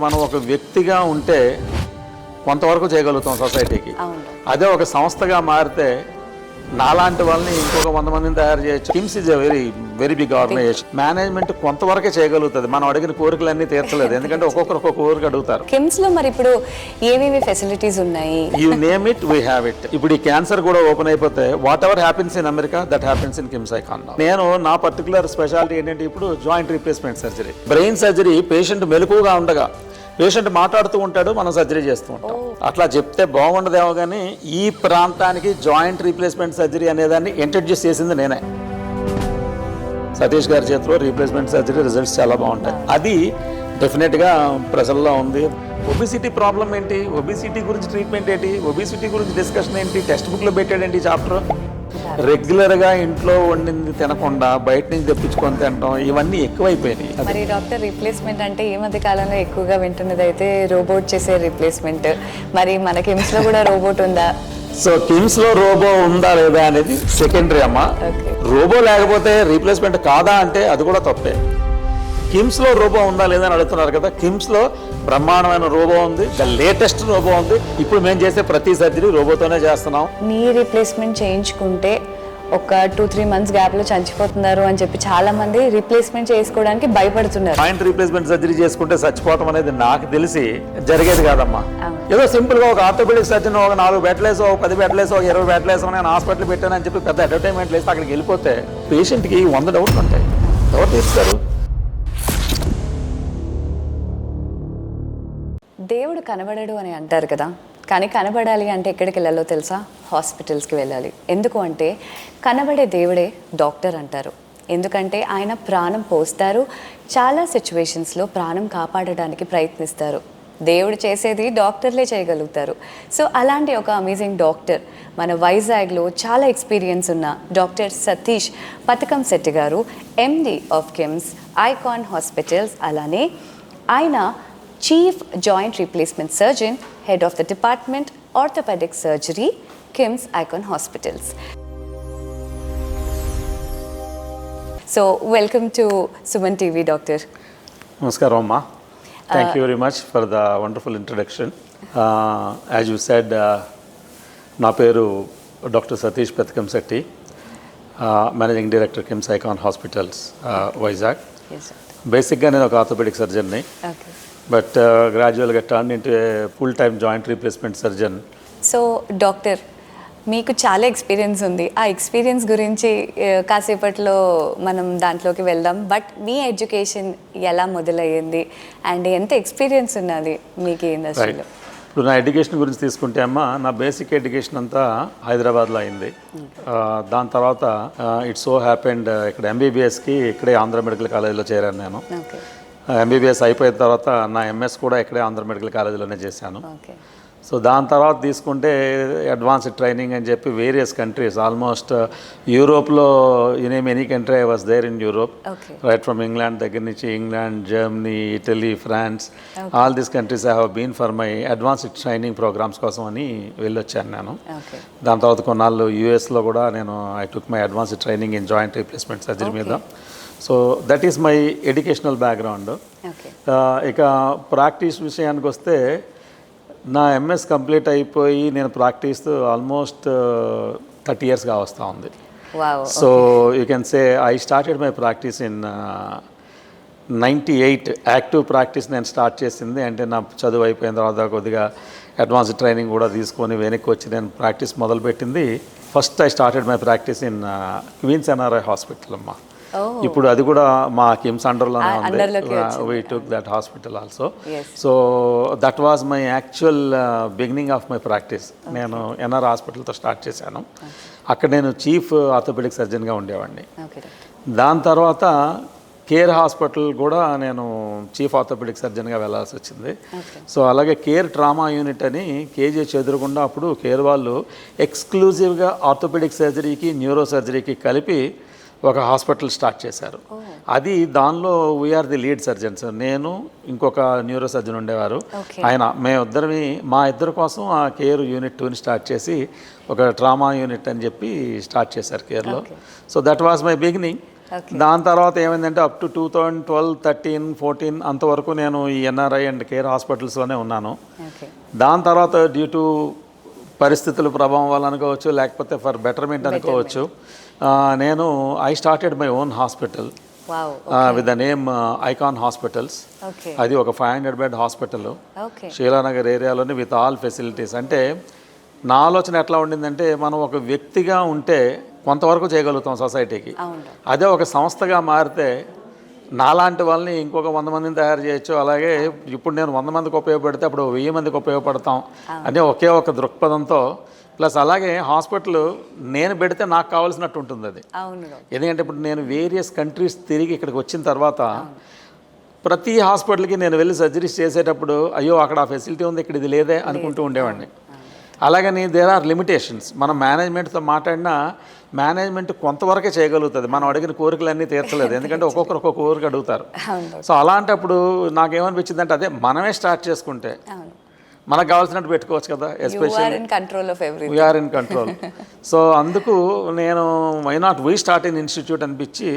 మనం ఒక వ్యక్తిగా ఉంటే కొంతవరకు చేయగలుగుతాం సొసైటీకి. అదే ఒక సంస్థగా మారితే నాలాంటి వాళ్ళని ఇంకొక 100 మందిని తయారు చేయొచ్చు. KIMS is a very big organisation. Management కొంతవరకే చేయగలుగుతుంది. మనం అడిగిన కోరికలన్నీ తీర్చలేదు, ఎందుకంటే ఒక్కొక్కరు ఒక్కొక్క కోరిక అడుగుతారు. కిమ్స్ లో మరి ఇప్పుడు ఏమేమి ఫెసిలిటీస్ ఉన్నాయి? You name it, we have it. ఇప్పుడు ఈ క్యాన్సర్ కూడా ఓపెన్ అయిపోతే whatever happens in America that happens in KIMS icon. నేను నా పర్టికులర్ స్పెషాలిటీ ఏంటంటే ఇప్పుడు joint replacement surgery. Brain surgery patient మెలకువగా ఉండగా పేషెంట్ మాట్లాడుతూ ఉంటాడు, మనం సర్జరీ చేస్తూ ఉంటాం. అట్లా చెప్తే బాగుండదేమో కానీ ఈ ప్రాంతానికి జాయింట్ రీప్లేస్మెంట్ సర్జరీ అనేదాన్ని ఇంట్రడ్యూస్ చేసింది నేనే. సతీష్ గారి చేతిలో రీప్లేస్మెంట్ సర్జరీ రిజల్ట్స్ చాలా బాగుంటాయి. అది డెఫినెట్గా ప్రజల్లో ఉంది. ఒబిసిటీ ప్రాబ్లం ఏంటి, ఒబిసిటీ గురించి ట్రీట్మెంట్ ఏంటి, ఒబిసిటీ గురించి డిస్కషన్ ఏంటి, టెక్స్ట్ బుక్లో పెట్టాడేంటి చాప్టర్. రెగ్యులర్గా ఇంట్లో వండింది తినకుండా బయట నుంచి తెప్పించుకొని తినడం ఇవన్నీ ఎక్కువైపోయినాయి. మరి డాక్టర్, రీప్లేస్మెంట్ అంటే ఈ మధ్య కాలంలో ఎక్కువగా వింటున్నది అయితే రోబోట్ చేసే రీప్లేస్మెంట్. మరి మన కిమ్స్ లో కూడా రోబోట్ ఉందా? సో కిమ్స్ లో రోబో ఉందా లేదా అనేది సెకండరీ అమ్మా. రోబో లేకపోతే రీప్లేస్మెంట్ కాదా అంటే అది కూడా తప్పే. కిమ్స్ లో రోబో ఉందా లేదా అని అడుగుతున్నారు కదా. కిమ్స్ లో బ్రహ్మాండమైన రోబో ఉంది, ద లేటెస్ట్ రోబో ఉంది. ఇప్పుడు మేము చేసే ప్రతి సర్జరీ రోబోతోనే చేస్తున్నాం. నీ రీప్లేస్మెంట్ చేయించుకుంటే ఒక 2-3 మంత్స్ గ్యాప్ లో చచ్చిపోతున్నారు అని చెప్పి చాలా మంది రీప్లేస్మెంట్ చేసుకోవడానికి భయపడుతున్నారు. జాయింట్ రీప్లేస్మెంట్ సర్జరీ చేసుకుంటే చచ్చిపోవటం అనేది నాకు తెలిసి జరిగేది కాదమ్మా. ఏదో సింపుల్ గా ఒక ఆర్థోపెడిక్ సర్జన్ ఒక 4 బెడ్లేసో 10 బెడ్లేసో 20 బెడ్లేసో నేను హాస్పిటల్ పెట్టానని చెప్పి పెద్ద అడ్వర్టైజ్మెంట్ వేస్తే అక్కడికి వెళ్ళిపోతే పేషెంట్ కి 100 డౌట్లు ఉంటాయి. ఎవరు తీస్తారు? దేవుడు కనబడడు అని అంటారు కదా, కానీ కనబడాలి అంటే ఎక్కడికి వెళ్ళాలో తెలుసా? హాస్పిటల్స్కి వెళ్ళాలి. ఎందుకు అంటే కనబడే దేవుడే డాక్టర్ అంటారు. ఎందుకంటే ఆయన ప్రాణం పోస్తారు, చాలా సిచ్యువేషన్స్లో ప్రాణం కాపాడడానికి ప్రయత్నిస్తారు. దేవుడు చేసేది డాక్టర్లే చేయగలుగుతారు. సో అలాంటి ఒక అమేజింగ్ డాక్టర్ మన వైజాగ్లో చాలా ఎక్స్పీరియన్స్ ఉన్న doctor Satish Patakamsetti garu, MD of KIMS Icon hospitals. అలానే ఆయన chief joint replacement surgeon, head of the department orthopaedic surgery, KIMS Icon hospitals. So welcome to Suman TV doctor. నమస్కారం అమ్మా. Thank you very much for the wonderful introduction. As you said, నా పేరు doctor Satish Patakamsetti, managing director KIMS Icon hospitals Vizag. బేసిక్గా నేను ఒక orthopaedic సర్జన్ని, but గ్రాడ్యువల్గా turn into full time joint replacement surgeon. So doctor, మీకు చాలా ఎక్స్పీరియన్స్ ఉంది. ఆ ఎక్స్పీరియన్స్ గురించి కాసేపట్లో మనం దాంట్లోకి వెళ్దాం. బట్ మీ ఎడ్యుకేషన్ ఎలా మొదలయ్యింది అండ్ ఎంత ఎక్స్పీరియన్స్ ఉన్నది మీకు ఈ ఇండస్ట్రీలో? ఇప్పుడు నా ఎడ్యుకేషన్ గురించి తీసుకుంటే అమ్మా, నా బేసిక్ ఎడ్యుకేషన్ అంతా హైదరాబాద్లో అయింది. దాని తర్వాత ఇట్స్ సో హ్యాపెండ్ ఇక్కడ ఎంబీబీఎస్కి ఇక్కడే ఆంధ్ర మెడికల్ కాలేజీలో చేరాను నేను. ఎంబీబీఎస్ అయిపోయిన తర్వాత నా ఎంఎస్ కూడా ఇక్కడే ఆంధ్ర మెడికల్ కాలేజీలోనే చేశాను. సో దాని తర్వాత తీసుకుంటే అడ్వాన్స్డ్ ట్రైనింగ్ అని చెప్పి వేరియస్ కంట్రీస్, ఆల్మోస్ట్ యూరోప్లో any country I was there in Europe, right from England దగ్గర నుంచి England, Germany, Italy, France, all these countries I have been for my advanced training programmes కోసం అని వెళ్ళొచ్చాను నేను. దాని తర్వాత కొన్నాళ్ళు యూఎస్లో కూడా నేను I took my advanced training in joint replacement surgery మీద. So that is my educational background. ఇక ప్రాక్టీస్ విషయానికి వస్తే, నా ఎంఎస్ కంప్లీట్ అయిపోయి నేను ప్రాక్టీస్ ఆల్మోస్ట్ 30 yearsగా వస్తూ ఉంది. So you can say I started my practice in 98. Active practice నేను స్టార్ట్ చేసింది అంటే నా చదువు అయిపోయిన తర్వాత కొద్దిగా అడ్వాన్స్డ్ ట్రైనింగ్ కూడా తీసుకొని వెనక్కి వచ్చి నేను ప్రాక్టీస్ మొదలుపెట్టింది. First I started my practice in Queens NRI hospital అమ్మా. ఇప్పుడు అది కూడా మా కిమ్స్ అండర్లోనే ఉంది. We took that hospital also. So that was my actual beginning of my practice. నేను ఎన్ఆర్ హాస్పిటల్తో స్టార్ట్ చేశాను. అక్కడ నేను చీఫ్ ఆర్థోపెడిక్ సర్జన్గా ఉండేవాడిని. దాని తర్వాత కేర్ హాస్పిటల్ కూడా నేను చీఫ్ ఆర్థోపెడిక్ సర్జన్గా వెళ్ళాల్సి వచ్చింది. సో అలాగే కేర్ ట్రామా యూనిట్ అని కేజీహెచ్ ఎదురుకుండా అప్పుడు కేర్ వాళ్ళు ఎక్స్క్లూజివ్గా ఆర్థోపెడిక్ సర్జరీకి న్యూరో సర్జరీకి కలిపి ఒక హాస్పిటల్ స్టార్ట్ చేశారు. అది దానిలో వీఆర్ ది లీడ్ సర్జన్స్. నేను ఇంకొక న్యూరో సర్జన్ ఉండేవారు. ఆయన మేమిద్దరిని, మా ఇద్దరి కోసం ఆ కేర్ యూనిట్ 2ని స్టార్ట్ చేసి ఒక ట్రామా యూనిట్ అని చెప్పి స్టార్ట్ చేశారు కేర్లో. So that was my beginning. Okay. దాని తర్వాత ఏమైందంటే అప్ టు 2012, 13, 14 అంతవరకు నేను ఈ ఎన్ఆర్ఐ అండ్ కేర్ హాస్పిటల్స్లోనే ఉన్నాను. ఓకే. దాని తర్వాత డ్యూ టు పరిస్థితుల ప్రభావం వల్ల అనుకోవచ్చు, లేకపోతే ఫర్ బెటర్మెంట్ అనుకోవచ్చు, నేను I started my own hospital wow. With the name Icon hospitals. Okay. అది ఒక 500 బెడ్ హాస్పిటల్ ఓకే. శీలానగర్ ఏరియాలోని విత్ ఆల్ ఫెసిలిటీస్. అంటే నా ఆలోచన ఎట్లా ఉండిందంటే మనం ఒక వ్యక్తిగా ఉంటే కొంతవరకు చేయగలుగుతాం సొసైటీకి. అవును. అదే ఒక సంస్థగా మారితే నాలాంటి వాళ్ళని ఇంకొక 100 మందిని తయారు చేయొచ్చు. అలాగే ఇప్పుడు నేను 100 మందికి ఉపయోగపడితే అప్పుడు 1000 మందికి ఉపయోగపడతాం అనే ఒకే ఒక దృక్పథంతో, ప్లస్ అలాగే హాస్పిటల్ నేను పెడితే నాకు కావాల్సినట్టు ఉంటుంది అది. అవును. ఎందుకంటే ఇప్పుడు నేను వేరియస్ కంట్రీస్ తిరిగి ఇక్కడికి వచ్చిన తర్వాత ప్రతి హాస్పిటల్కి నేను వెళ్ళి సర్జరీస్ చేసేటప్పుడు అయ్యో అక్కడ ఆ ఫెసిలిటీ ఉంది, ఇక్కడ ఇది లేదే అనుకుంటూ ఉండేవాడిని. అలాగని దేర్ ఆర్ లిమిటేషన్స్. మనం మేనేజ్మెంట్తో మాట్లాడినా మేనేజ్మెంట్ కొంతవరకే చేయగలుగుతుంది, మనం అడిగిన కోరికలన్నీ తీర్చలేదు. ఎందుకంటే ఒక్కొక్కరు ఒక్కొక్క కోరిక అడుగుతారు. సో అలాంటప్పుడు నాకేమనిపించింది అంటే అదే మనమే స్టార్ట్ చేసుకుంటే మనకు కావాల్సినట్టు పెట్టుకోవచ్చు కదా. Especially we're in control. So అందుకు నేను why not we start in institute అనిపించి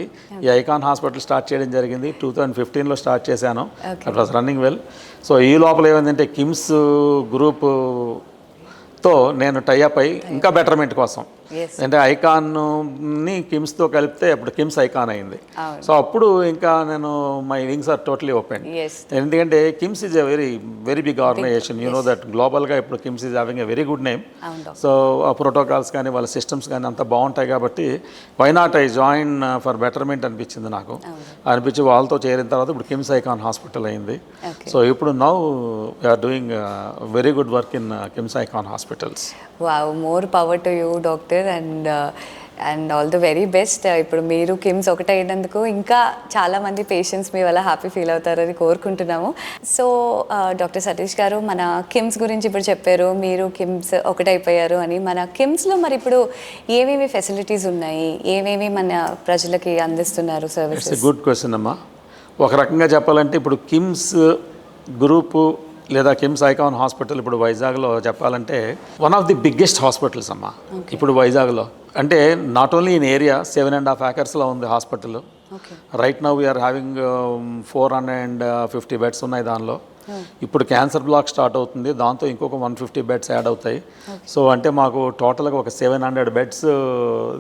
ఈ ఐకాన్ హాస్పిటల్ స్టార్ట్ చేయడం జరిగింది. 2015లో స్టార్ట్ చేశాను. That was running well. So ఈ లోపల ఏమైందంటే కిమ్స్ గ్రూప్తో నేను టైఅప్ అయ్యి ఇంకా బెటర్మెంట్ కోసం, అంటే ఐకాన్ని కిమ్స్తో కలిపితే అప్పుడు కిమ్స్ ఐకాన్ అయింది. సో అప్పుడు ఇంకా నేను my wings are totally open. ఎందుకంటే KIMS is a very very big organisation. You know that గ్లోబల్గా ఇప్పుడు KIMS is having a very good name. So ఆ ప్రోటోకాల్స్ కానీ వాళ్ళ సిస్టమ్స్ కానీ అంతా బాగుంటాయి కాబట్టి why not I join for betterment అనిపించింది నాకు. అనిపించి వాళ్ళతో చేరిన తర్వాత ఇప్పుడు కిమ్స్ ఐకాన్ హాస్పిటల్ అయింది. సో ఇప్పుడు now we're doing very good work in KIMS Icon hospitals. Wow, more power to you doctor, and all the very best. ఇప్పుడు మీరు కిమ్స్ ఒకటి అయినందుకు ఇంకా చాలామంది పేషెంట్స్ మీ వల్ల హ్యాపీ ఫీల్ అవుతారని కోరుకుంటున్నాము. సో డాక్టర్ సతీష్ గారు, మన కిమ్స్ గురించి ఇప్పుడు చెప్పారు, మీరు కిమ్స్ ఒకటైపోయారు అని. మన కిమ్స్లో మరి ఇప్పుడు ఏమేమి ఫెసిలిటీస్ ఉన్నాయి, ఏమేమి మన ప్రజలకి అందిస్తున్నారు సర్వీసెస్? గుడ్ క్వశ్చన్ అమ్మా. ఒక రకంగా చెప్పాలంటే ఇప్పుడు కిమ్స్ గ్రూపు లేదా కిమ్స్ ఐకాన్ హాస్పిటల్ ఇప్పుడు వైజాగ్లో చెప్పాలంటే one of the biggest hospitals అమ్మా ఇప్పుడు వైజాగ్లో. అంటే నాట్ ఓన్లీ ఇన్ ఏరియా 7.5 acresలో ఉంది హాస్పిటల్. Right now we're having 450 beds ఉన్నాయి దానిలో. ఇప్పుడు క్యాన్సర్ బ్లాక్ స్టార్ట్ అవుతుంది, దాంతో ఇంకొక 150 బెడ్స్ యాడ్ అవుతాయి. సో అంటే మాకు టోటల్గా ఒక 700 బెడ్స్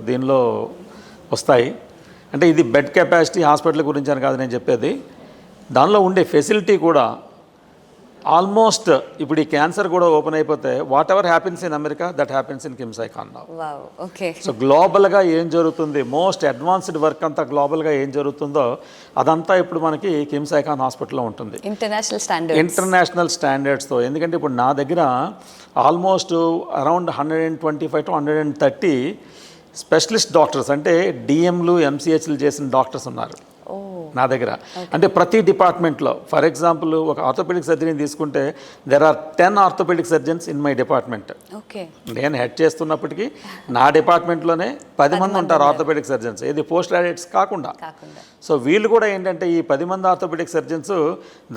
దీనిలో వస్తాయి. అంటే ఇది బెడ్ కెపాసిటీ హాస్పిటల్ గురించి అని కాదు నేను చెప్పేది, దానిలో ఉండే ఫెసిలిటీ కూడా ఆల్మోస్ట్ ఇప్పుడు ఈ క్యాన్సర్ కూడా ఓపెన్ అయిపోతే whatever happens in America that happens in KIMS Icon now. So గ్లోబల్గా ఏం జరుగుతుంది, మోస్ట్ అడ్వాన్స్డ్ వర్క్ అంతా గ్లోబల్గా ఏం జరుగుతుందో అదంతా ఇప్పుడు మనకి కిమ్స్ ఐకాన్ హాస్పిటల్లో ఉంటుంది, ఇంటర్నేషనల్ స్టాండర్డ్స్తో. ఎందుకంటే ఇప్పుడు నా దగ్గర almost around 125 to 130 specialist doctors, అంటే డిఎంలు ఎంసీహెచ్లు చేసిన డాక్టర్స్ ఉన్నారు నా దగ్గర. అంటే ప్రతి డిపార్ట్మెంట్లో, ఫర్ ఎగ్జాంపుల్ ఒక ఆర్థోపెడిక్ సర్జరీని తీసుకుంటే there are 10 orthopaedic surgeons in my department. నేను హెడ్ చేస్తున్నప్పటికీ నా డిపార్ట్మెంట్లోనే 10 మంది ఉంటారు ఆర్థోపెడిక్ సర్జన్స్, ఏది పోస్ట్ గ్రాడ్యుయేట్స్ కాకుండా. సో వీళ్ళు కూడా ఏంటంటే ఈ 10 మంది ఆర్థోపెడిక్ సర్జన్స్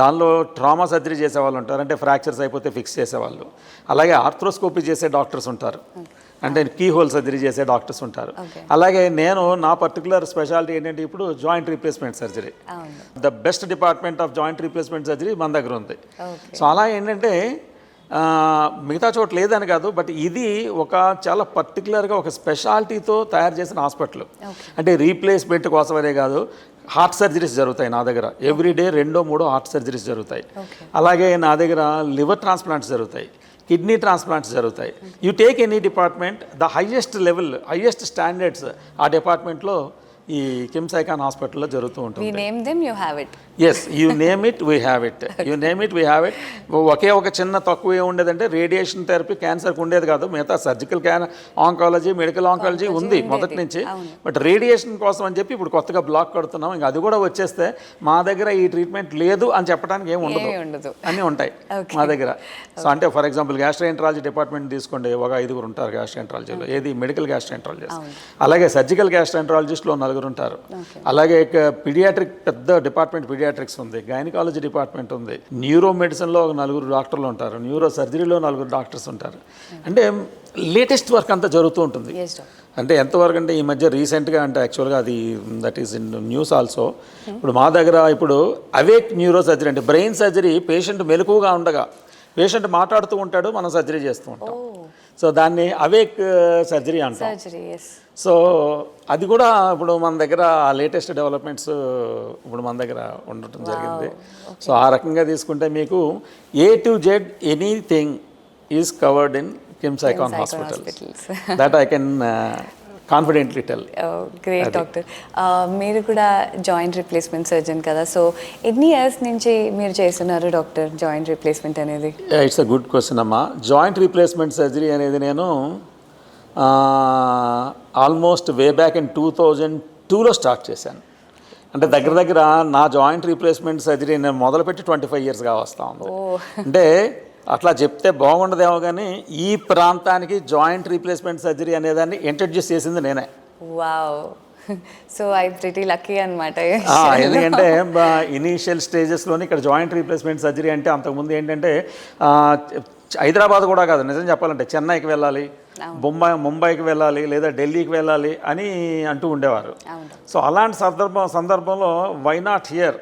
దానిలో ట్రామా సర్జరీ చేసేవాళ్ళు ఉంటారు, అంటే ఫ్రాక్చర్స్ అయిపోతే ఫిక్స్ చేసేవాళ్ళు. అలాగే ఆర్థ్రోస్కోపీ చేసే డాక్టర్స్ ఉంటారు, అంటే కీ హోల్ సర్జరీ చేసే డాక్టర్స్ ఉంటారు. అలాగే నేను నా పర్టికులర్ స్పెషాలిటీ ఏంటంటే ఇప్పుడు joint replacement surgery. The best department of joint replacement surgery మన దగ్గర ఉంది. సో అలా ఏంటంటే మిగతా చోట లేదని కాదు, బట్ ఇది ఒక చాలా పర్టికులర్గా ఒక స్పెషాలిటీతో తయారు చేసిన హాస్పిటల్. అంటే రీప్లేస్మెంట్ కోసమనే కాదు, హార్ట్ సర్జరీస్ జరుగుతాయి నా దగ్గర. ఎవ్రీడే 2-3 హార్ట్ సర్జరీస్ జరుగుతాయి. అలాగే నా దగ్గర లివర్ ట్రాన్స్ప్లాంట్స్ జరుగుతాయి, కిడ్నీ ట్రాన్స్ప్లాంట్స్ జరుగుతాయి. You take any department, the highest level, highest standards ఆ డిపార్ట్మెంట్లో ఈ కిమ్స్ ఐకాన్ హాస్పిటల్లో జరుగుతూ ఉంటుంది. Yes, you name it we have it, you name it we have it. ఒకే ఒక చిన్న తక్కువ ఉండేదంటే రేడియేషన్ థెరపీ క్యాన్సర్కి ఉండేది కాదు, మిగతా సర్జికల్ ఆంకాలజీ, మెడికల్ ఆంకాలజీ ఉంది మొదటి నుంచి. బట్ రేడియేషన్ కోసం అని చెప్పి ఇప్పుడు కొత్తగా బ్లాక్ కడుతున్నాం. ఇంకా అది కూడా వచ్చేస్తే మా దగ్గర ఈ ట్రీట్మెంట్ లేదు అని చెప్పడానికి ఏమి ఉండదు, అన్నీ ఉంటాయి మా దగ్గర. సో అంటే ఫర్ ఎగ్జాంపుల్ గ్యాస్ట్రోఎంట్రాలజీ డిపార్ట్మెంట్ తీసుకోండి, ఒక 5 ఉంటారు గ్యాస్ట్రోఎంట్రాలజీలో, ఏది మెడికల్ గ్యాస్ట్రోఎంట్రాలజిస్ట్. అలాగే సర్జికల్ గ్యాస్ట్రోఎంట్రాలజిస్ట్లో 4 ఉంటారు. అలాగే పీడియాట్రిక్ పెద్ద డిపార్ట్మెంట్ పీడియాట్రిక్స్ ఉంది, గైనకాలజీ డిపార్ట్మెంట్ ఉంది, న్యూరో మెడిసిన్లో ఒక 4 డాక్టర్లు ఉంటారు, న్యూరో సర్జరీలో 4 డాక్టర్స్ ఉంటారు. అంటే లేటెస్ట్ వర్క్ అంతా జరుగుతూ ఉంటుంది. Yes, doctor. అంటే ఎంతవరకు అంటే ఈ మధ్య రీసెంట్గా అంటే యాక్చువల్గా అది that is in news also. ఇప్పుడు మా దగ్గర ఇప్పుడు అవేక్ న్యూరో సర్జరీ అంటే బ్రెయిన్ సర్జరీ, పేషెంట్ మెలకువగా ఉండగా పేషెంట్ మాట్లాడుతూ ఉంటాడు, మనం సర్జరీ చేస్తూ ఉంటాం. సో దాన్ని అవేక్ సర్జరీ అంటాం. Surgery, yes. సో అది కూడా ఇప్పుడు మన దగ్గర లేటెస్ట్ డెవలప్మెంట్స్ ఇప్పుడు మన దగ్గర ఉండటం జరిగింది. సో ఆ రకంగా తీసుకుంటే మీకు A to Z anything is covered in KIMS Icon hospitals. That I can confidently tell. Great doctor. మీరు కూడా జాయింట్ రీప్లేస్మెంట్ సర్జన్ కదా, సో ఎన్ని ఇయర్స్ నుంచి మీరు చేస్తున్నారు డాక్టర్ జాయింట్ రీప్లేస్మెంట్ అనేది? ఇట్స్ అ గుడ్ క్వశ్చన్ అమ్మా. జాయింట్ రీప్లేస్మెంట్ సర్జరీ అనేది నేను ఆల్మోస్ట్ వే బ్యాక్ ఇన్ 2002లో స్టార్ట్ చేశాను. అంటే దగ్గర దగ్గర నా జాయింట్ రీప్లేస్మెంట్ సర్జరీ నేను మొదలుపెట్టి 25 ఇయర్స్గా వస్తూ ఉంది. అంటే అట్లా చెప్తే బాగుండదేమో కానీ ఈ ప్రాంతానికి జాయింట్ రీప్లేస్మెంట్ సర్జరీ అనేదాన్ని ఇంట్రడ్యూస్ చేసింది నేనే. Wow, so I pretty lucky అనమాట. ఎందుకంటే ఇనీషియల్ స్టేజెస్లోని ఇక్కడ జాయింట్ రీప్లేస్మెంట్ సర్జరీ అంటే అంతకుముందు ఏంటంటే హైదరాబాద్ కూడా కాదు, నిజం చెప్పాలంటే చెన్నైకి వెళ్ళాలి, ముంబైకి వెళ్ళాలి, లేదా ఢిల్లీకి వెళ్ళాలి అని అంటూ ఉండేవారు. సో అలాంటి సందర్భంలో వై నాట్ హియర్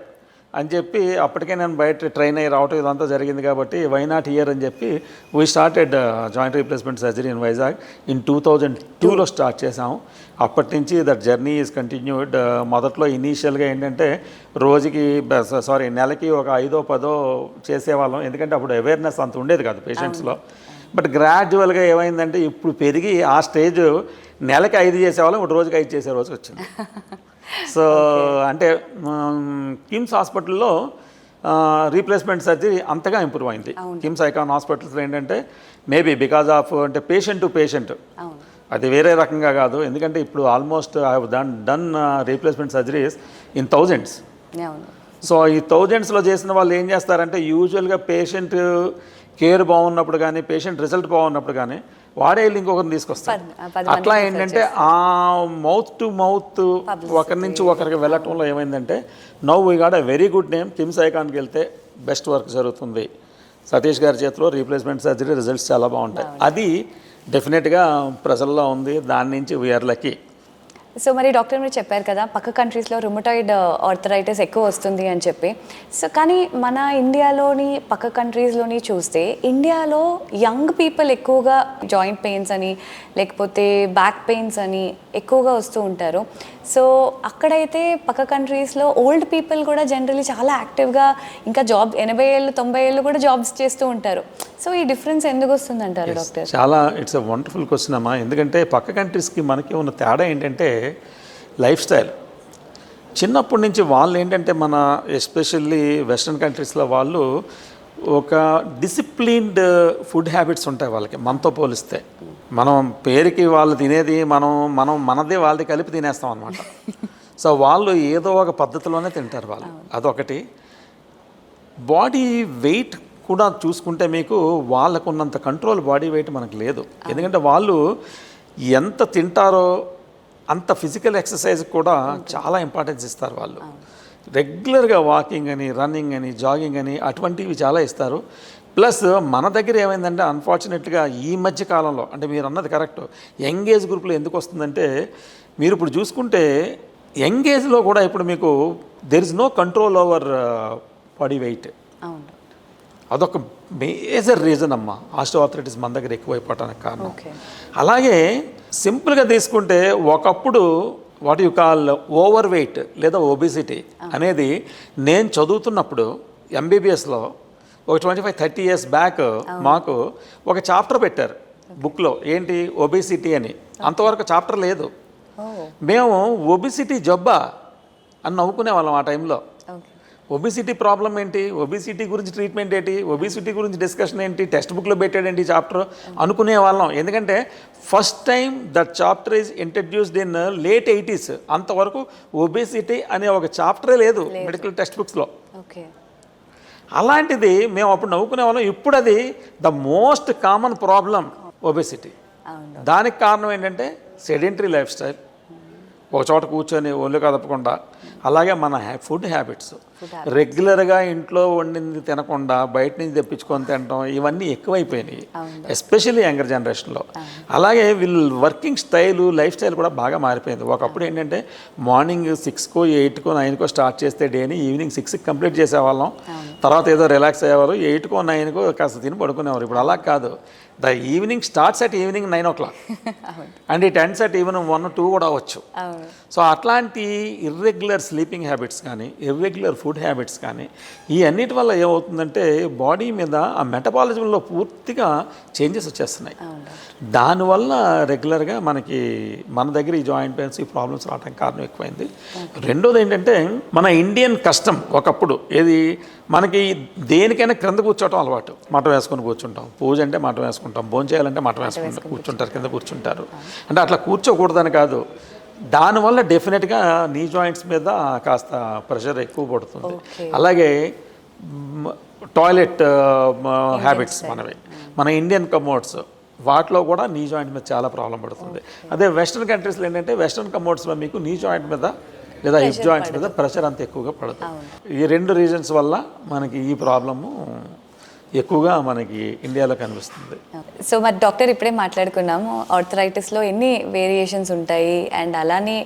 అని చెప్పి అప్పటికే నేను బయట ట్రైన్ అయ్యి రావటం ఇదంతా జరిగింది కాబట్టి వై నాట్ హియర్ అని చెప్పి we started joint replacement surgery in Vizag in 2002లో స్టార్ట్ చేసాము. అప్పటి నుంచి దట్ జర్నీ ఈజ్ కంటిన్యూడ్. మొదట్లో ఇనీషియల్గా ఏంటంటే నెలకి ఒక 5-10 చేసేవాళ్ళం, ఎందుకంటే అప్పుడు అవేర్నెస్ అంత ఉండేది కాదు పేషెంట్స్లో. బట్ గ్రాడ్యువల్గా ఏమైందంటే ఇప్పుడు పెరిగి ఆ స్టేజ్ నెలకి 5 చేసేవాళ్ళం, ఇప్పుడు రోజుకి 5 చేసే రోజు వచ్చింది. సో అంటే కిమ్స్ హాస్పిటల్లో రీప్లేస్మెంట్ సర్జరీ అంతగా ఇంప్రూవ్ అయింది. కిమ్స్ ఐకాన్ హాస్పిటల్స్లో ఏంటంటే మేబీ బికాజ్ ఆఫ్ అంటే పేషెంట్ టు పేషెంట్, అది వేరే రకంగా కాదు. ఎందుకంటే ఇప్పుడు almost I have done replacement surgeries in thousands. So ఈ థౌజండ్స్లో చేసిన వాళ్ళు ఏం చేస్తారంటే యూజువల్గా పేషెంట్ కేర్ బాగున్నప్పుడు కానీ పేషెంట్ రిజల్ట్ బాగున్నప్పుడు కానీ వాడే వెళ్ళి ఇంకొకరిని తీసుకొస్తారు. అట్లా ఏంటంటే ఆ మౌత్ టు మౌత్ ఒకరి నుంచి ఒకరికి వెళ్ళటంలో ఏమైందంటే now we got a very good name. KIMS ఐకాన్కి వెళ్తే బెస్ట్ వర్క్ జరుగుతుంది, సతీష్ గారి చేతిలో రీప్లేస్మెంట్ సర్జరీ రిజల్ట్స్ చాలా బాగుంటాయి. అది డెఫినెట్గా ప్రజల్లో ఉంది, దాని నుంచి వీఆర్ లక్కీ. సో మరి డాక్టర్ మీరు చెప్పారు కదా పక్క కంట్రీస్లో రుమటాయిడ్ ఆర్థరైటిస్ ఎక్కువ వస్తుంది అని చెప్పి. సో కానీ మన ఇండియాలోని పక్క కంట్రీస్లోని చూస్తే ఇండియాలో యంగ్ పీపుల్ ఎక్కువగా జాయింట్ పెయిన్స్ అని లేకపోతే బ్యాక్ పెయిన్స్ అని ఎక్కువగా వస్తూ ఉంటారు. సో అక్కడైతే పక్క కంట్రీస్లో ఓల్డ్ పీపుల్ కూడా జనరలీ చాలా యాక్టివ్గా ఇంకా 80 ఏళ్ళు 90 ఏళ్ళు కూడా జాబ్స్ చేస్తూ ఉంటారు. సో ఈ డిఫరెన్స్ ఎందుకు వస్తుంది అంటారు డాక్టర్? చాలా ఇట్స్ ఎ వండర్ఫుల్ క్వశ్చన్ అమ్మా. ఎందుకంటే పక్క కంట్రీస్కి మనకి ఉన్న తేడా ఏంటంటే లైఫ్ స్టైల్. చిన్నప్పటి నుంచి వాళ్ళు ఏంటంటే మన ఎస్పెషల్లీ వెస్ట్రన్ కంట్రీస్లో వాళ్ళు ఒక డిసిప్లిన్డ్ ఫుడ్ హ్యాబిట్స్ ఉంటాయి వాళ్ళకి మనతో పోలిస్తే. మనం పేరుకి వాళ్ళు తినేది మనదే వాళ్ళది కలిపి తినేస్తాం అనమాట. సో వాళ్ళు ఏదో ఒక పద్ధతిలోనే తింటారు వాళ్ళు, అదొకటి. బాడీ వెయిట్ కూడా చూసుకుంటే మీకు వాళ్ళకు ఉన్నంత కంట్రోల్ బాడీ వెయిట్ మనకు లేదు. ఎందుకంటే వాళ్ళు ఎంత తింటారో అంత ఫిజికల్ ఎక్సర్సైజ్ కూడా చాలా ఇంపార్టెన్స్ ఇస్తారు. వాళ్ళు రెగ్యులర్గా వాకింగ్ అని, రన్నింగ్ అని, జాగింగ్ అని అటువంటివి చాలా ఇస్తారు. ప్లస్ మన దగ్గర ఏమైందంటే అన్ఫార్చునేట్గా ఈ మధ్య కాలంలో, అంటే మీరు అన్నది కరెక్ట్, యంగ్ ఏజ్ గ్రూప్లో ఎందుకు వస్తుందంటే మీరు ఇప్పుడు చూసుకుంటే యంగ్ ఏజ్లో కూడా ఇప్పుడు మీకు there is no control over body weight. అదొక మేజర్ రీజన్ అమ్మా ఆస్టియోఆర్థరైటిస్ మన దగ్గర ఎక్కువైపోవటానికి కారణం. అలాగే సింపుల్గా తీసుకుంటే ఒకప్పుడు what you call over weight లేదా ఒబిసిటీ అనేది నేను చదువుతున్నప్పుడు ఎంబీబీఎస్లో ఒక 25-30 ఇయర్స్ బ్యాక్ మాకు ఒక చాప్టర్ పెట్టారు బుక్లో, ఏంటి ఒబిసిటీ అని. అంతవరకు చాప్టర్ లేదు. మేము ఒబిసిటీ జబ్బా అని నవ్వుకునే వాళ్ళం ఆ టైంలో. ఒబిసిటీ ప్రాబ్లం ఏంటి, ఒబిసిటీ గురించి ట్రీట్మెంట్ ఏంటి, ఒబిసిటీ గురించి డిస్కషన్ ఏంటి, టెక్స్ట్ బుక్లో పెట్టాడేంటి చాప్టర్ అనుకునే వాళ్ళం. ఎందుకంటే first time that chapter is introduced in late 80s. అంతవరకు ఒబిసిటీ అనే ఒక చాప్టరే లేదు మెడికల్ టెక్స్ట్ బుక్స్లో. అలాంటిది మేము అప్పుడు నవ్వుకునే వాళ్ళం. ఇప్పుడు అది the most common problem obesity. దానికి కారణం ఏంటంటే సెడెంటరీ లైఫ్ స్టైల్, ఒక చోట కూర్చొని ఒళ్ళు కదపకుండా, అలాగే మన ఫుడ్ హ్యాబిట్స్. రెగ్యులర్గా ఇంట్లో వండింది తినకుండా బయట నుంచి తెప్పించుకొని తినడం ఇవన్నీ ఎక్కువైపోయినాయి, ఎస్పెషల్లీ యంగర్ జనరేషన్లో. అలాగే వీళ్ళు వర్కింగ్ స్టైలు లైఫ్ స్టైల్ కూడా బాగా మారిపోయింది. ఒకప్పుడు ఏంటంటే మార్నింగ్ 6కో 8కో 9కో స్టార్ట్ చేస్తే డేని ఈవినింగ్ 6కి కంప్లీట్ చేసేవాళ్ళం. తర్వాత ఏదో రిలాక్స్ అయ్యేవారు, 8కో 9కో కాస్త తిని పడుకునేవారు. ఇప్పుడు అలా కాదు, the evening starts at evening 9 o'clock and it ends at evening 1 or 2 కూడా అవ్వచ్చు. సో అట్లాంటి ఇర్రెగ్యులర్ స్లీపింగ్ హ్యాబిట్స్ కానీ ఇర్రెగ్యులర్ ఫుడ్ హ్యాబిట్స్ కానీ ఈ అన్నిటి వల్ల ఏమవుతుందంటే బాడీ మీద ఆ మెటబాలిజంలో పూర్తిగా చేంజెస్ వచ్చేస్తున్నాయి. దానివల్ల రెగ్యులర్గా మన దగ్గర ఈ జాయింట్ పెయిన్స్ ఈ ప్రాబ్లమ్స్ రావడానికి కారణం ఎక్కువైంది. రెండోది ఏంటంటే మన ఇండియన్ కస్టమ్ ఒకప్పుడు ఏది మనకి దేనికైనా క్రింద కూర్చోవటం అలవాటు. మఠం వేసుకొని కూర్చుంటాం, పూజ అంటే మఠం వేసుకుంటాం, భోజనం చేయాలంటే మఠం వేసుకుంటాం, కూర్చుంటారు, కింద కూర్చుంటారు. అంటే అట్లా కూర్చోకూడదని కాదు, దానివల్ల డెఫినెట్గా నీ జాయింట్స్ మీద కాస్త ప్రెషర్ ఎక్కువ పడుతుంది. అలాగే టాయిలెట్ హ్యాబిట్స్ మన ఇండియన్ కమోడ్స్ వాటిలో కూడా నీ జాయింట్ మీద చాలా ప్రాబ్లం పడుతుంది. అదే వెస్ట్రన్ కంట్రీస్లో ఏంటంటే వెస్ట్రన్ కమోడ్స్లో మీకు నీ జాయింట్ మీద లేదా హిప్ జాయింట్స్ మీద ప్రెషర్ అంత ఎక్కువగా పడదు. ఈ 2 రీజన్స్ వల్ల మనకి ఈ ప్రాబ్లము ఎక్కువగా మనకి ఇండియాలో కనిపిస్తుంది. సో మరి డాక్టర్ ఇప్పుడే మాట్లాడుకున్నాము ఆర్థరైటిస్లో ఎన్ని వేరియేషన్స్ ఉంటాయి అండ్ అలానే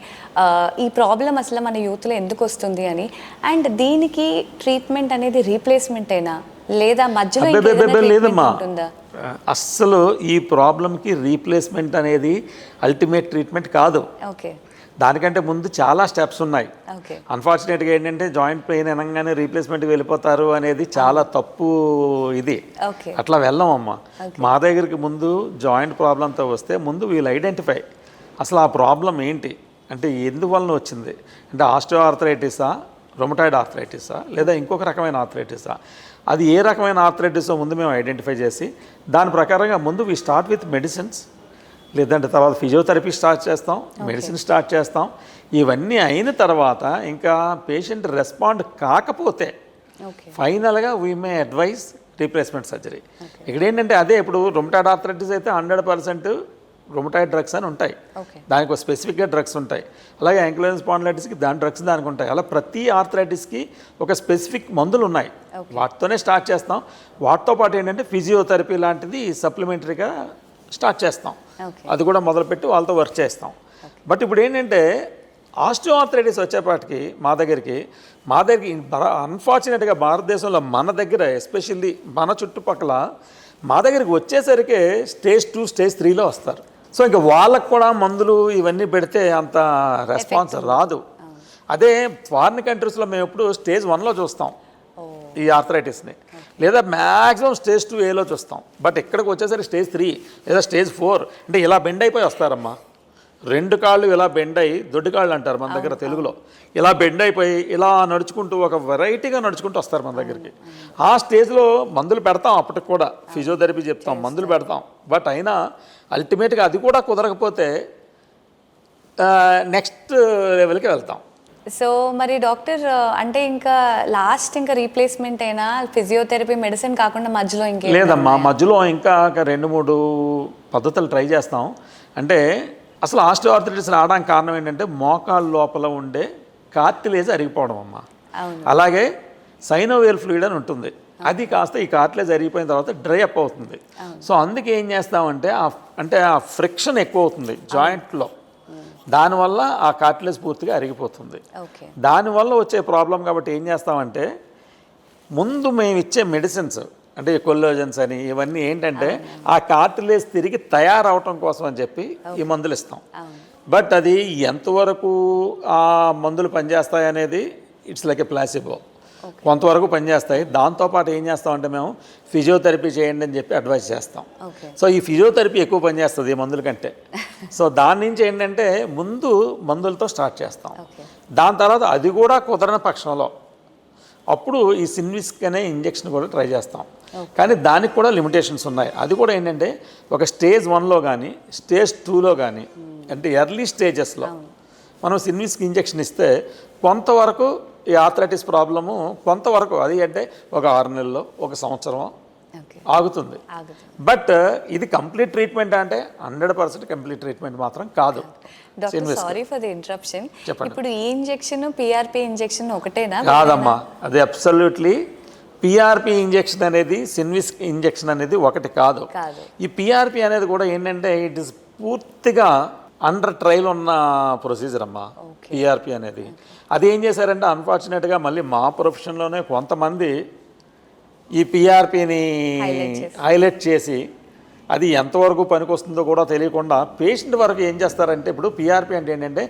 ఈ ప్రాబ్లం అసలు మన యూత్లో ఎందుకు వస్తుంది అని, అండ్ దీనికి ట్రీట్మెంట్ అనేది రీప్లేస్మెంట్ అయినా లేదా మధ్యలో లేదమ్మా, అస్సలు ఈ ప్రాబ్లంకి రీప్లేస్మెంట్ అనేది అల్టిమేట్ ట్రీట్మెంట్ కాదు. ఓకే, దానికంటే ముందు చాలా స్టెప్స్ ఉన్నాయి. అన్ఫార్చునేట్గా ఏంటంటే జాయింట్ పెయిన్ అనగానే రీప్లేస్మెంట్కి వెళ్ళిపోతారు అనేది చాలా తప్పు. ఇది అట్లా వెళ్ళామమ్మా. మా దగ్గరికి ముందు జాయింట్ ప్రాబ్లంతో వస్తే ముందు వీళ్ళు ఐడెంటిఫై అసలు ఆ ప్రాబ్లం ఏంటి, అంటే ఎందువలన వచ్చింది, అంటే ఆస్టియో ఆర్థరైటిసా, రొమటాయిడ్ ఆర్థరైటిసా, లేదా ఇంకొక రకమైన ఆర్థరైటిసా, అది ఏ రకమైన ఆర్థరైటిసో ముందు మేము ఐడెంటిఫై చేసి దాని ప్రకారంగా ముందు వీ స్టార్ట్ విత్ మెడిసిన్స్, లేదంటే తర్వాత ఫిజియోథెరపీ స్టార్ట్ చేస్తాం, మెడిసిన్ స్టార్ట్ చేస్తాం. ఇవన్నీ అయిన తర్వాత ఇంకా పేషెంట్ రెస్పాండ్ కాకపోతే ఫైనల్గా we may advice replacement surgery. ఇక్కడ ఏంటంటే అదే ఇప్పుడు రొమటాయిడ్ ఆర్థరైటిస్ అయితే 100% రొమటాయిడ్ డ్రగ్స్ అని ఉంటాయి, దానికి ఒక స్పెసిఫిక్గా డ్రగ్స్ ఉంటాయి. అలాగే యాంకిలోజింగ్ స్పాండిలైటిస్కి దాని డ్రగ్స్ దానికి ఉంటాయి. అలా ప్రతి ఆర్థరైటిస్కి ఒక స్పెసిఫిక్ మందులు ఉన్నాయి, వాటితోనే స్టార్ట్ చేస్తాం. వాటితో పాటు ఏంటంటే ఫిజియోథెరపీ లాంటిది సప్లిమెంటరీగా స్టార్ట్ చేస్తాం, అది కూడా మొదలుపెట్టి వాళ్ళతో వర్క్ చేస్తాం. బట్ ఇప్పుడు ఏంటంటే ఆస్టియో ఆర్థరైటిస్ వచ్చేపాటికి మా దగ్గరికి అన్ఫార్చునేట్గా భారతదేశంలో మన దగ్గర ఎస్పెషల్లీ మన చుట్టుపక్కల మా దగ్గరికి వచ్చేసరికి స్టేజ్ 2 స్టేజ్ 3లో వస్తారు. సో ఇంకా వాళ్ళకు కూడా మందులు ఇవన్నీ పెడితే అంత రెస్పాన్స్ రాదు. అదే ఫారిన్ కంట్రీస్లో మేము ఎప్పుడు స్టేజ్ 1లో చూస్తాం ఈ ఆర్థరైటిస్ని, లేదా మ్యాక్సిమం స్టేజ్ 2Aలో చూస్తాం. బట్ ఇక్కడికి వచ్చేసరికి స్టేజ్ 3 లేదా స్టేజ్ 4 అంటే ఇలా బెండ్ అయిపోయి వస్తారమ్మా. 2 కాళ్ళు ఇలా బెండ్ అయ్యి, దొడ్డు కాళ్ళు అంటారు మన దగ్గర తెలుగులో, ఇలా బెండ్ అయిపోయి ఇలా నడుచుకుంటూ ఒక వెరైటీగా నడుచుకుంటూ వస్తారు మన దగ్గరికి. ఆ స్టేజ్లో మందులు పెడతాం, అప్పటికి కూడా ఫిజియోథెరపీ చెప్తాం, మందులు పెడతాం. బట్ అయినా అల్టిమేట్గా అది కూడా కుదరకపోతే నెక్స్ట్ లెవెల్కి వెళ్తాం. సో మరి డాక్టర్ అంటే ఇంకా లాస్ట్ ఇంకా రీప్లేస్మెంట్ అయినా ఫిజియోథెరపీ మెడిసిన్ కాకుండా మధ్యలో ఇంకే లేదమ్మా, మధ్యలో ఇంకా 2-3 పద్ధతులు ట్రై చేస్తాం. అంటే అసలు ఆస్టియో ఆర్థరైటిస్ రావడానికి కారణం ఏంటంటే మోకాళ్ళ లోపల ఉండే కార్టిలేజ్ అరిగిపోవడం అమ్మా. అలాగే సైనోవియల్ ఫ్లూయిడ్ అని ఉంటుంది, అది కాస్త ఈ కార్టిలేజ్ అరిగిపోయిన తర్వాత డ్రై అప్ అవుతుంది. సో అందుకే ఏం చేస్తామంటే ఆ ఫ్రిక్షన్ ఎక్కువ అవుతుంది జాయింట్లో, దానివల్ల ఆ కార్టిలేజ్ పూర్తిగా అరిగిపోతుంది. దానివల్ల వచ్చే ప్రాబ్లం. కాబట్టి ఏం చేస్తామంటే ముందు మేము ఇచ్చే మెడిసిన్స్ అంటే కొల్లాజెన్స్ అని ఇవన్నీ ఏంటంటే ఆ కార్టిలేజ్ తిరిగి తయారవటం కోసం అని చెప్పి ఈ మందులు ఇస్తాం. బట్ అది ఎంతవరకు ఆ మందులు పనిచేస్తాయి అనేది ఇట్స్ లైక్ ఏ ప్లాసిబో, కొంతవరకు పనిచేస్తాయి. దాంతోపాటు ఏం చేస్తామంటే మేము ఫిజియోథెరపీ చేయండి అని చెప్పి అడ్వైస్ చేస్తాం. సో ఈ ఫిజియోథెరపీ ఎక్కువ పనిచేస్తుంది ఈ మందుల కంటే. సో దాని నుంచి ఏంటంటే ముందు మందులతో స్టార్ట్ చేస్తాం, దాని తర్వాత అది కూడా కుదరని పక్షంలో అప్పుడు ఈ సిన్విస్క్ అనే ఇంజెక్షన్ కూడా ట్రై చేస్తాం. కానీ దానికి కూడా లిమిటేషన్స్ ఉన్నాయి. అది కూడా ఏంటంటే ఒక స్టేజ్ 1లో కానీ స్టేజ్ 2లో కానీ అంటే ఎర్లీ స్టేజెస్లో మనం సిన్విస్క్ ఇంజెక్షన్ ఇస్తే కొంతవరకు ఈ ఆర్థరైటిస్ ప్రాబ్లము కొంతవరకు, అది అంటే ఒక 6 నెలల్లో 1 సంవత్సరం ఓకే, ఆగుతుంది. ఆగుతుంది. బట్ ఇది కంప్లీట్ ట్రీట్మెంట్ అంటే 100% కంప్లీట్ ట్రీట్మెంట్ మాత్రం కాదు. Doctor sorry for the interruption. చెప్పండి. ఇప్పుడు ఈ ఇంజెక్షన్ పిఆర్పి ఇంజెక్షన్ ఒకటేనా? కాదమ్మా, అది అబ్సల్యూట్లీ పిఆర్పి ఇంజెక్షన్ అనేది సిన్విస్ ఇంజెక్షన్ అనేది ఒకటి కాదు. ఈ పిఆర్పి అనేది కూడా ఏంటంటే ఇట్ ఇస్ పూర్తిగా అండర్ ట్రయల్ ఉన్న ప్రొసీజర్ అమ్మా. పిఆర్పి అనేది అది ఏం చేశారంటే అన్ఫార్చునేట్గా మళ్ళీ మా ప్రొఫెషన్లోనే కొంతమంది ఈ పిఆర్పిని హైలైట్ చేసి అది ఎంతవరకు పనికొస్తుందో కూడా తెలియకుండా పేషెంట్ వరకు ఏం చేస్తారంటే, ఇప్పుడు పిఆర్పి అంటే ఏంటంటే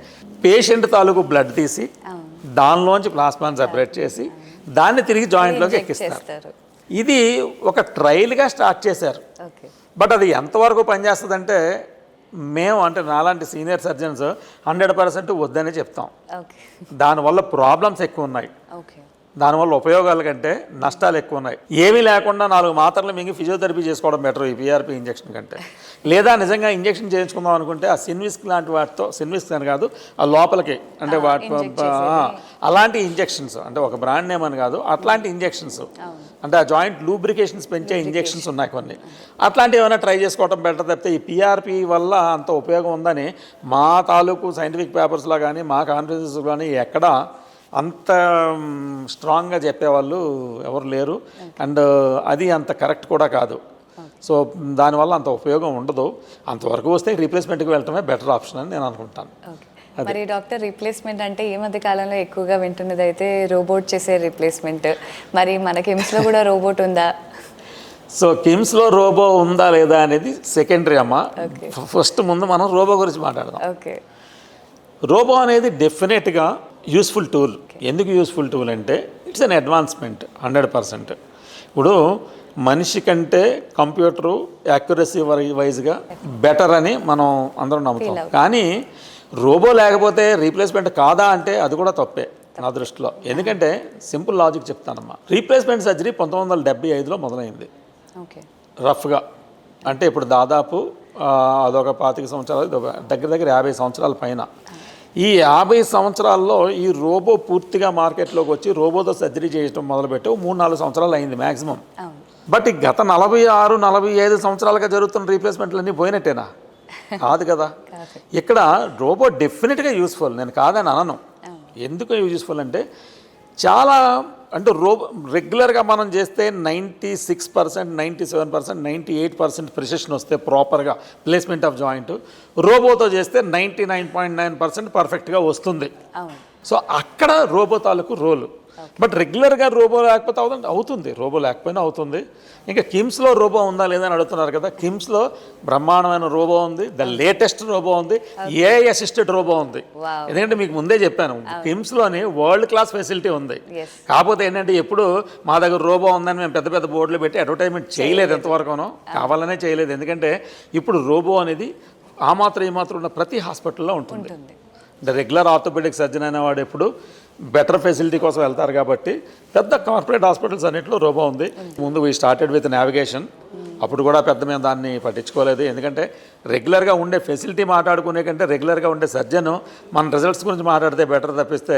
పేషెంట్ తాలూకు బ్లడ్ తీసి దానిలోంచి ప్లాస్మాని సెపరేట్ చేసి దాన్ని తిరిగి జాయింట్లోకి ఎక్కిస్తారు. ఇది ఒక ట్రయల్గా స్టార్ట్ చేశారు. బట్ అది ఎంతవరకు పనిచేస్తుందంటే మేము అంటే నాలాంటి సీనియర్ సర్జన్స్ 100% వద్దనే చెప్తాం. దానివల్ల ప్రాబ్లమ్స్ ఎక్కువ ఉన్నాయి. దానివల్ల ఉపయోగాల కంటే నష్టాలు ఎక్కువ ఉన్నాయి. ఏమీ లేకుండా 4 మాత్రలు మింగి ఫిజియోథెరపీ చేసుకోవడం బెటర్ ఈ పిఆర్పి ఇంజెక్షన్ కంటే. లేదా నిజంగా ఇంజెక్షన్ చేయించుకుందాం అనుకుంటే ఆ సిన్విస్క్ లాంటి వాటితో, సిన్విస్క్ అని కాదు ఆ లోపలికి అంటే వాటి అలాంటి ఇంజెక్షన్స్ అంటే ఒక బ్రాండ్ నేమ్ అని కాదు, అట్లాంటి ఇంజెక్షన్స్ అంటే ఆ జాయింట్ లూబ్రికేషన్స్ పెంచే ఇంజెక్షన్స్ ఉన్నాయి కొన్ని. అట్లాంటివి ఏమైనా ట్రై చేసుకోవడం బెటర్ తప్పితే ఈ పిఆర్పి వల్ల అంత ఉపయోగం ఉందని మా తాలూకు సైంటిఫిక్ పేపర్స్లో కానీ మా కాన్ఫరెన్సెస్ కానీ ఎక్కడ అంత స్ట్రాంగ్గా చెప్పేవాళ్ళు ఎవరు లేరు. అండ్ అది అంత కరెక్ట్ కూడా కాదు. సో దానివల్ల అంత ఉపయోగం ఉండదు. అంతవరకు వస్తే రీప్లేస్మెంట్కి వెళ్ళటమే బెటర్ ఆప్షన్ అని నేను అనుకుంటాను. మరి డాక్టర్, రీప్లేస్మెంట్ అంటే ఈ మధ్య కాలంలో ఎక్కువగా వింటున్నది అయితే రోబోట్ చేసే రీప్లేస్మెంట్. మరి మన కిమ్స్లో కూడా రోబోట్ ఉందా? సో కిమ్స్లో రోబో ఉందా లేదా అనేది సెకండరీ అమ్మ. ఫస్ట్ ముందు మనం రోబో గురించి మాట్లాడదాం. ఓకే, రోబో అనేది డెఫినెట్గా యూస్ఫుల్ టూల్. ఎందుకు యూస్ఫుల్ టూల్ అంటే ఇట్స్ అన్ అడ్వాన్స్మెంట్ 100%. ఇప్పుడు మనిషి కంటే కంప్యూటరు యాక్యురసీ వైజ్గా బెటర్ అని మనం అందరం నమ్ముతాం. కానీ రోబో లేకపోతే రీప్లేస్మెంట్ కాదా అంటే అది కూడా తప్పే నా దృష్టిలో. ఎందుకంటే సింపుల్ లాజిక్ చెప్తానమ్మా. రీప్లేస్మెంట్ సర్జరీ 1975లో మొదలైంది రఫ్గా. అంటే ఇప్పుడు దాదాపు అదొక 25 సంవత్సరాలు, దగ్గర 50 సంవత్సరాల పైన. ఈ 50 సంవత్సరాల్లో ఈ రోబో పూర్తిగా మార్కెట్లోకి వచ్చి రోబోతో సర్జరీ చేయడం మొదలుపెట్టి 3-4 సంవత్సరాలు అయింది మ్యాక్సిమం. బట్ ఈ గత 46-45 సంవత్సరాలుగా జరుగుతున్న రీప్లేస్మెంట్లన్నీ పోయినట్టేనా? కాదు కదా. ఇక్కడ రోబో డెఫినెట్గా యూస్ఫుల్, నేను కాదని అనను. ఎందుకు యూస్ఫుల్ అంటే చాలా అంటే రెగ్యులర్గా మనం చేస్తే 96%, 97%, 98% ప్రిసిషన్ వస్తే ప్రాపర్గా ప్లేస్మెంట్ ఆఫ్ జాయింట్. రోబోతో చేస్తే 99.9% పర్ఫెక్ట్గా వస్తుంది. సో అక్కడ రోబో తాలూకు రోలు. బట్ రెగ్యులర్గా రోబో లేకపోతే అవుతుంది, రోబో లేకపోయినా అవుతుంది. ఇంకా కిమ్స్లో రోబో ఉందా లేదా అని అడుగుతున్నారు కదా. కిమ్స్లో బ్రహ్మాండమైన రోబో ఉంది, ద లేటెస్ట్ రోబో ఉంది, ఏఐ అసిస్టెడ్ రోబో ఉంది. ఎందుకంటే మీకు ముందే చెప్పాను కిమ్స్లోని వరల్డ్ క్లాస్ ఫెసిలిటీ ఉంది. కాకపోతే ఏంటంటే ఎప్పుడు మా దగ్గర రోబో ఉందని మేము పెద్ద పెద్ద బోర్డులు పెట్టి అడ్వర్టైజ్మెంట్ చేయలేదు, ఎంతవరకునో కావాలనే చేయలేదు. ఎందుకంటే ఇప్పుడు రోబో అనేది ఆ మాత్రం ఈ మాత్రం ఉన్న ప్రతి హాస్పిటల్లో ఉంటుంది. రెగ్యులర్ ఆర్థోపెడిక్ సర్జన్ అనేవాడు ఎప్పుడు బెటర్ ఫెసిలిటీ కోసం వెళ్తారు కాబట్టి పెద్ద కార్పొరేట్ హాస్పిటల్స్ అన్నింటిలో రోబో ఉంది. ముందు వీ స్టార్టెడ్ విత్ నావిగేషన్. అప్పుడు కూడా పెద్ద మేము దాన్ని పట్టించుకోలేదు. ఎందుకంటే రెగ్యులర్గా ఉండే ఫెసిలిటీ మాట్లాడుకునే కంటే రెగ్యులర్గా ఉండే సర్జన్ మన రిజల్ట్స్ గురించి మాట్లాడితే బెటర్ తప్పిస్తే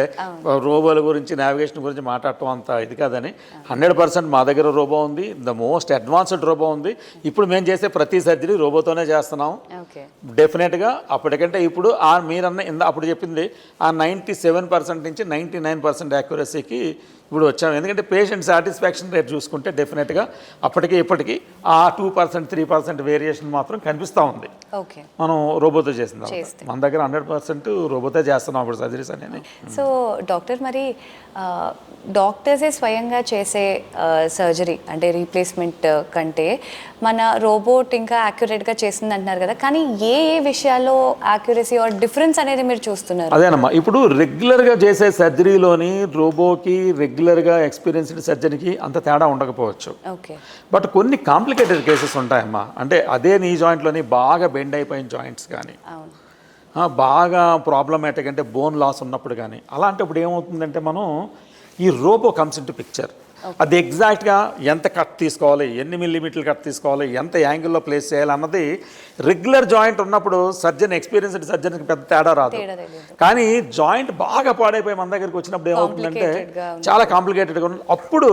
రోబోల గురించి నావిగేషన్ గురించి మాట్లాడటం అంత ఇది కాదని 100% మా దగ్గర రోబో ఉంది. ద మోస్ట్ అడ్వాన్స్డ్ రోబో ఉంది. ఇప్పుడు మేము చేసే ప్రతి సర్జరీ రోబోతోనే చేస్తున్నాం. డెఫినెట్గా అప్పటికంటే ఇప్పుడు మీరన్న అప్పుడు చెప్పింది ఆ 97% నుంచి 99% యాక్యురసీకి ఇప్పుడు వచ్చాము. ఎందుకంటే పేషెంట్ సాటిస్ఫాక్షన్ రేట్ చూసుకుంటే డెఫినెట్గా అప్పటికి ఇప్పటికీ ఆ 2%, 3% వేరియేషన్ మాత్రం కనిపిస్తూ ఉంది మనం రోబోతో చేసిన. మన దగ్గర 100% రోబోతో చేస్తున్నాం ఇప్పుడు సర్జరీస్ అనేది. సో డాక్టర్, మరి డాక్టర్సే స్వయంగా చేసే సర్జరీ అంటే రీప్లేస్మెంట్ కంటే మన రోబోట్ ఇంకా యాక్యురేట్గా చేస్తుంది అంటున్నారు కదా. కానీ ఏ విషయాల్లో యాక్యురసీ ఆర్ డిఫరెన్స్ అనేది మీరు చూస్తున్నారు? అదేనమ్మా, ఇప్పుడు రెగ్యులర్గా చేసే సర్జరీలోని రోబోకి రెగ్యులర్గా ఎక్స్పీరియన్స్డ్ సర్జరీకి అంత తేడా ఉండకపోవచ్చు. బట్ కొన్ని కాంప్లికేటెడ్ కేసెస్ ఉంటాయమ్మా. అంటే అదే నీ జాయింట్లోని బాగా బెండ్ అయిపోయిన జాయింట్స్ కానీ బాగా ప్రాబ్లమేటిక్ అంటే బోన్ లాస్ ఉన్నప్పుడు కానీ అలాంటప్పుడు ఏమవుతుందంటే మనం ఈ robo comes in to picture. అది ఎగ్జాక్ట్గా ఎంత కట్ తీసుకోవాలి, ఎన్ని మిల్లీమీటర్లు కట్ తీసుకోవాలి, ఎంత యాంగిల్లో ప్లేస్ చేయాలి అన్నది రెగ్యులర్ జాయింట్ ఉన్నప్పుడు సర్జన్ ఎక్స్పీరియన్స్డ్ సర్జన్కి పెద్ద తేడా రాదు. కానీ జాయింట్ బాగా పాడైపోయి మన దగ్గరికి వచ్చినప్పుడు ఏమవుతుందంటే చాలా కాంప్లికేటెడ్గా ఉంటుంది. అప్పుడు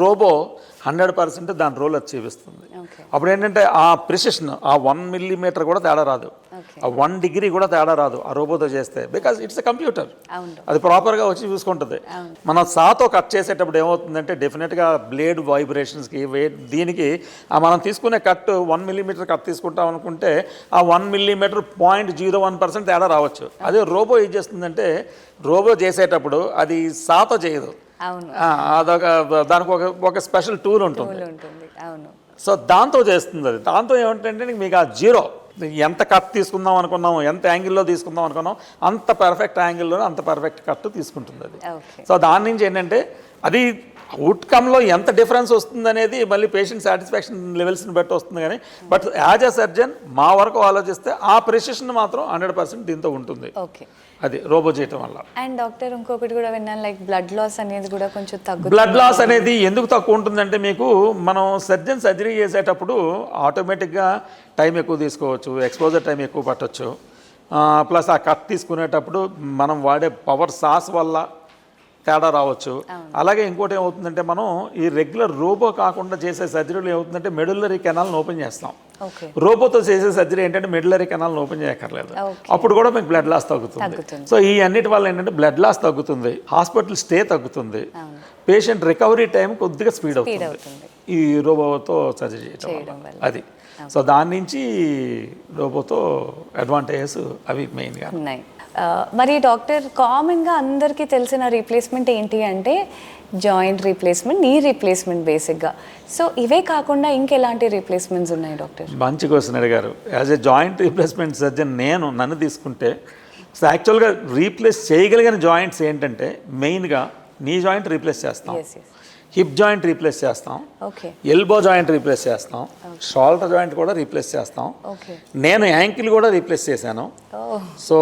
రోబో 100% దాని రోల్ అది చూపిస్తుంది. ఓకే. అప్పుడు ఏంటంటే ఆ ప్రిసిషన్, ఆ 1 మిల్లీమీటర్ కూడా తేడా రాదు, ఓకే. ఆ 1 డిగ్రీ కూడా తేడా రాదు ఆ రోబోతో చేస్తే, బికాజ్ ఇట్స్ ఎ కంప్యూటర్. అవును. అది ప్రాపర్గా వచ్చి చూసుకుంటుంది. మనం సాతో కట్ చేసేటప్పుడు ఏమవుతుందంటే డెఫినెట్గా బ్లేడ్ వైబ్రేషన్స్కి దీనికి మనం తీసుకునే కట్ 1 మిల్లీమీటర్ కట్ తీసుకుంటాం అనుకుంటే ఆ 1 మిల్లీమీటర్ 0.01% తేడా రావచ్చు. అదే రోబో ఏం చేస్తుందంటే రోబో చేసేటప్పుడు అది సాతో చేయదు. అవును. అదొక దానికి ఒక స్పెషల్ టూల్ ఉంటుంది. అవును. సో దాంతో చేస్తుంది అది. దాంతో ఏమిటంటే మీకు ఆ జీరో, ఎంత కట్ తీసుకుందాం అనుకున్నాం, ఎంత యాంగిల్లో తీసుకుందాం అనుకున్నాం, అంత పర్ఫెక్ట్ యాంగిల్లో అంత పర్ఫెక్ట్ కట్ తీసుకుంటుంది అది. సో దాని నుంచి ఏంటంటే అది అవుట్కమ్లో ఎంత డిఫరెన్స్ వస్తుంది అనేది మళ్ళీ పేషెంట్ సాటిస్ఫాక్షన్ లెవెల్స్ని బట్టి వస్తుంది. కానీ బట్ యాజ్ అ సర్జన్ మా వరకు ఆలోచిస్తే ఆ ప్రెసిషన్ మాత్రం 100% దీంతో ఉంటుంది. ఓకే. అది రోబో చేయటం వల్ల. అండ్ డాక్టర్ ఇంకొకటి కూడా విన్నాను, లైక్ బ్లడ్ లాస్ అనేది కూడా కొంచెం తగ్గుతుంది. బ్లడ్ లాస్ అనేది ఎందుకు తక్కువ ఉంటుందంటే మీకు మనం సర్జరీ చేసేటప్పుడు ఆటోమేటిక్గా టైం ఎక్కువ తీసుకోవచ్చు, ఎక్స్పోజర్ టైం ఎక్కువ పట్టవచ్చు. ప్లస్ ఆ కట్ తీసుకునేటప్పుడు మనం వాడే పవర్ సాస్ వల్ల తేడా రావచ్చు. అలాగే ఇంకోటి ఏమవుతుందంటే మనం ఈ రెగ్యులర్ రోబో కాకుండా చేసే సర్జరీలో ఏమవుతుందంటే మెడులరీ కెనాల్ని ఓపెన్ చేస్తాం. రోబోతో చేసే సర్జరీ ఏంటంటే మెడులరీ కెనాల్ని ఓపెన్ చేయక్కర్లేదు. అప్పుడు కూడా మీకు బ్లడ్ లాస్ తగ్గుతుంది. సో ఈ అన్నిటి వల్ల ఏంటంటే బ్లడ్ లాస్ తగ్గుతుంది, హాస్పిటల్ స్టే తగ్గుతుంది, పేషెంట్ రికవరీ టైం కొద్దిగా స్పీడ్ అవుతుంది ఈ రోబోతో సర్జరీ చేయడం వల్ల. అది సో దాని నుంచి రోబోతో అడ్వాంటేజెస్ అవి మెయిన్గా ఉన్నాయి. మరి డాక్టర్ కామన్గా అందరికీ తెలిసిన రీప్లేస్మెంట్ ఏంటి అంటే జాయింట్ రీప్లేస్మెంట్, నీ రీప్లేస్మెంట్ బేసిక్గా. సో ఇవే కాకుండా ఇంకెలాంటి రీప్లేస్మెంట్స్ ఉన్నాయి డాక్టర్? మంచి క్వశ్చన్ అడిగారు. As a joint replacement surgeon నన్ను తీసుకుంటే సో యాక్చువల్గా రీప్లేస్ చేయగలిగిన జాయింట్స్ ఏంటంటే మెయిన్గా నీ జాయింట్ రీప్లేస్ చేస్తాం, హిప్ జాయింట్ రీప్లేస్ చేస్తాం, ఎల్బో జాయింట్ రీప్లేస్ చేస్తాం, షోల్డర్ జాయింట్ కూడా రీప్లేస్ చేస్తాం. నేను యాంకిల్ కూడా రీప్లేస్ చేశాను. సో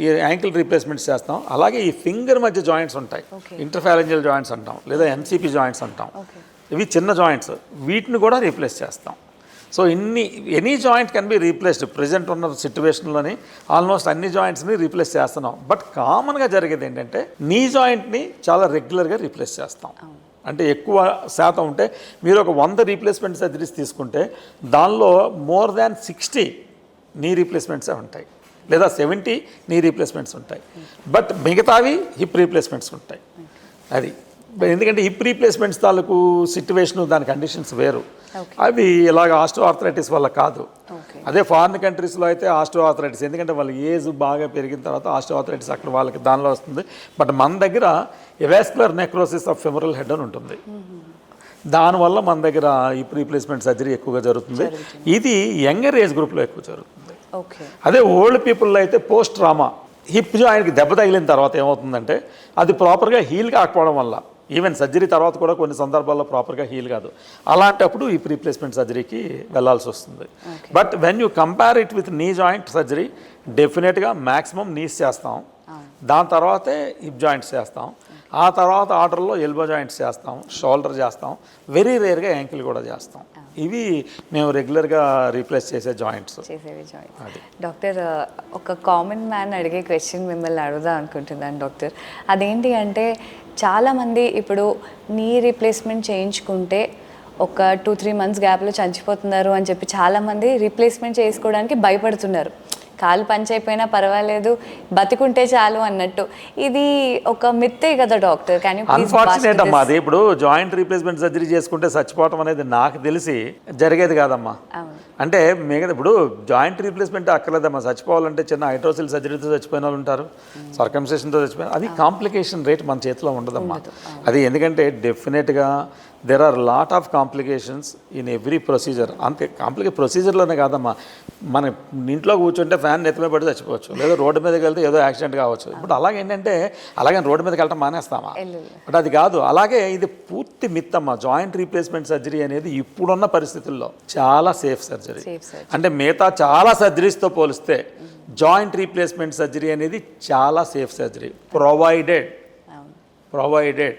ఈ యాంకిల్ రీప్లేస్మెంట్స్ చేస్తాం. అలాగే ఈ ఫింగర్ మధ్య జాయింట్స్ ఉంటాయి, ఇంటర్ఫారెంజియల్ జాయింట్స్ అంటాం లేదా ఎంసీపీ జాయింట్స్ అంటాం. ఇవి చిన్న జాయింట్స్, వీటిని కూడా రీప్లేస్ చేస్తాం. So any joint can be replaced. Present ఉన్న సిచ్యువేషన్లోని ఆల్మోస్ట్ అన్ని జాయింట్స్ని రీప్లేస్ చేస్తున్నాం. బట్ కామన్గా జరిగేది ఏంటంటే నీ జాయింట్ని చాలా రెగ్యులర్గా రీప్లేస్ చేస్తాం. అంటే ఎక్కువ శాతం ఉంటే మీరు ఒక 100 రీప్లేస్మెంట్ సర్జరీస్ తీసుకుంటే దానిలో మోర్ దాన్ 60 నీ రీప్లేస్మెంట్సే ఉంటాయి, లేదా 70 నీ రీప్లేస్మెంట్స్ ఉంటాయి. బట్ మిగతావి హిప్ రీప్లేస్మెంట్స్ ఉంటాయి. అది ఎందుకంటే హిప్ రీప్లేస్మెంట్స్ తాలూకు సిచ్యువేషను, దాని కండిషన్స్ వేరు. అవి ఇలాగ ఆస్టియోఆర్థరైటిస్ వల్ల కాదు. అదే ఫారిన్ కంట్రీస్లో అయితే ఆస్టియోఆర్థరైటిస్, ఎందుకంటే వాళ్ళ ఏజ్ బాగా పెరిగిన తర్వాత ఆస్టియోఆర్థరైటిస్ అక్కడ వాళ్ళకి దానిలో వస్తుంది. బట్ మన దగ్గర avascular necrosis of femoral head అని ఉంటుంది. దానివల్ల మన దగ్గర హిప్ రీప్లేస్మెంట్ సర్జరీ ఎక్కువగా జరుగుతుంది. ఇది యంగర్ ఏజ్ గ్రూప్లో ఎక్కువ జరుగుతుంది. అదే ఓల్డ్ పీపుల్లో అయితే పోస్ట్ ట్రామా హిప్ జాయింట్కి దెబ్బ తగిలిన తర్వాత ఏమవుతుందంటే అది ప్రాపర్గా హీల్ కాకపోవడం వల్ల, ఈవెన్ సర్జరీ తర్వాత కూడా కొన్ని సందర్భాల్లో ప్రాపర్గా హీల్ కాదు, అలాంటప్పుడు ఈ రీప్లేస్మెంట్ సర్జరీకి వెళ్ళాల్సి వస్తుంది. But when you compare it with knee joint surgery డెఫినెట్గా మ్యాక్సిమం నీస్ చేస్తాం, దాని తర్వాతే హిప్ జాయింట్స్ చేస్తాం, ఆ తర్వాత ఆర్డర్లో ఎల్బో జాయింట్స్ చేస్తాం, షోల్డర్ చేస్తాం, వెరీ రేర్గా యాంకిల్ కూడా చేస్తాం. ఇవి మేము రెగ్యులర్గా రీప్లేస్ చేసే జాయింట్స్. డాక్టర్, ఒక కామన్ మ్యాన్ అడిగే క్వశ్చన్ మిమ్మల్ని అడుగుదాం అనుకుంటున్నాను డాక్టర్. అదేంటి అంటే చాలామంది ఇప్పుడు నీ రీప్లేస్మెంట్ చేయించుకుంటే ఒక 2-3 మంత్స్ గ్యాప్లో చనిపోతున్నారు అని చెప్పి చాలామంది రీప్లేస్మెంట్ చేసుకోవడానికి భయపడుతున్నారు. కాలు పంచ్ అయిపోయినా పర్వాలేదు, బతికుంటే చాలు అన్నట్టు. ఇది ఒక మిత్తే కదా డాక్టర్? కానీ అన్ఫార్చునేట్ అమ్మా, అది ఇప్పుడు జాయింట్ రీప్లేస్మెంట్ సర్జరీ చేసుకుంటే చచ్చిపోవటం అనేది నాకు తెలిసి జరిగేది కాదమ్మా. అంటే మిగతా ఇప్పుడు జాయింట్ రీప్లేస్మెంట్ అక్కర్లేదమ్మా. చచ్చిపోవాలంటే చిన్న హైడ్రోసిల్ సర్జరీతో చచ్చిపోయిన వాళ్ళు ఉంటారు, సర్కంసెషన్తో చచ్చిపోయిన, అది కాంప్లికేషన్ రేట్ మన చేతిలో ఉండదమ్మా. అది ఎందుకంటే డెఫినెట్గా there are lot of complications in every procedure. అంతే ప్రొసీజర్లోనే కాదమ్మా, మన ఇంట్లో కూర్చుంటే ఫ్యాన్ నెత్తిమే పడి చచ్చిపోవచ్చు, లేదా రోడ్డు మీదకి వెళ్తే ఏదో యాక్సిడెంట్ కావచ్చు. ఇప్పుడు అలాగేంటంటే అలాగే రోడ్డు మీదకి వెళ్ళటం మానేస్తామా? బట్ అది కాదు. అలాగే ఇది పూర్తి మిత్తమ్మా. జాయింట్ రీప్లేస్మెంట్ సర్జరీ అనేది ఇప్పుడున్న పరిస్థితుల్లో చాలా సేఫ్ సర్జరీ. అంటే మిగతా చాలా సర్జరీస్తో పోలిస్తే జాయింట్ రీప్లేస్మెంట్ సర్జరీ అనేది చాలా సేఫ్ సర్జరీ, ప్రొవైడెడ్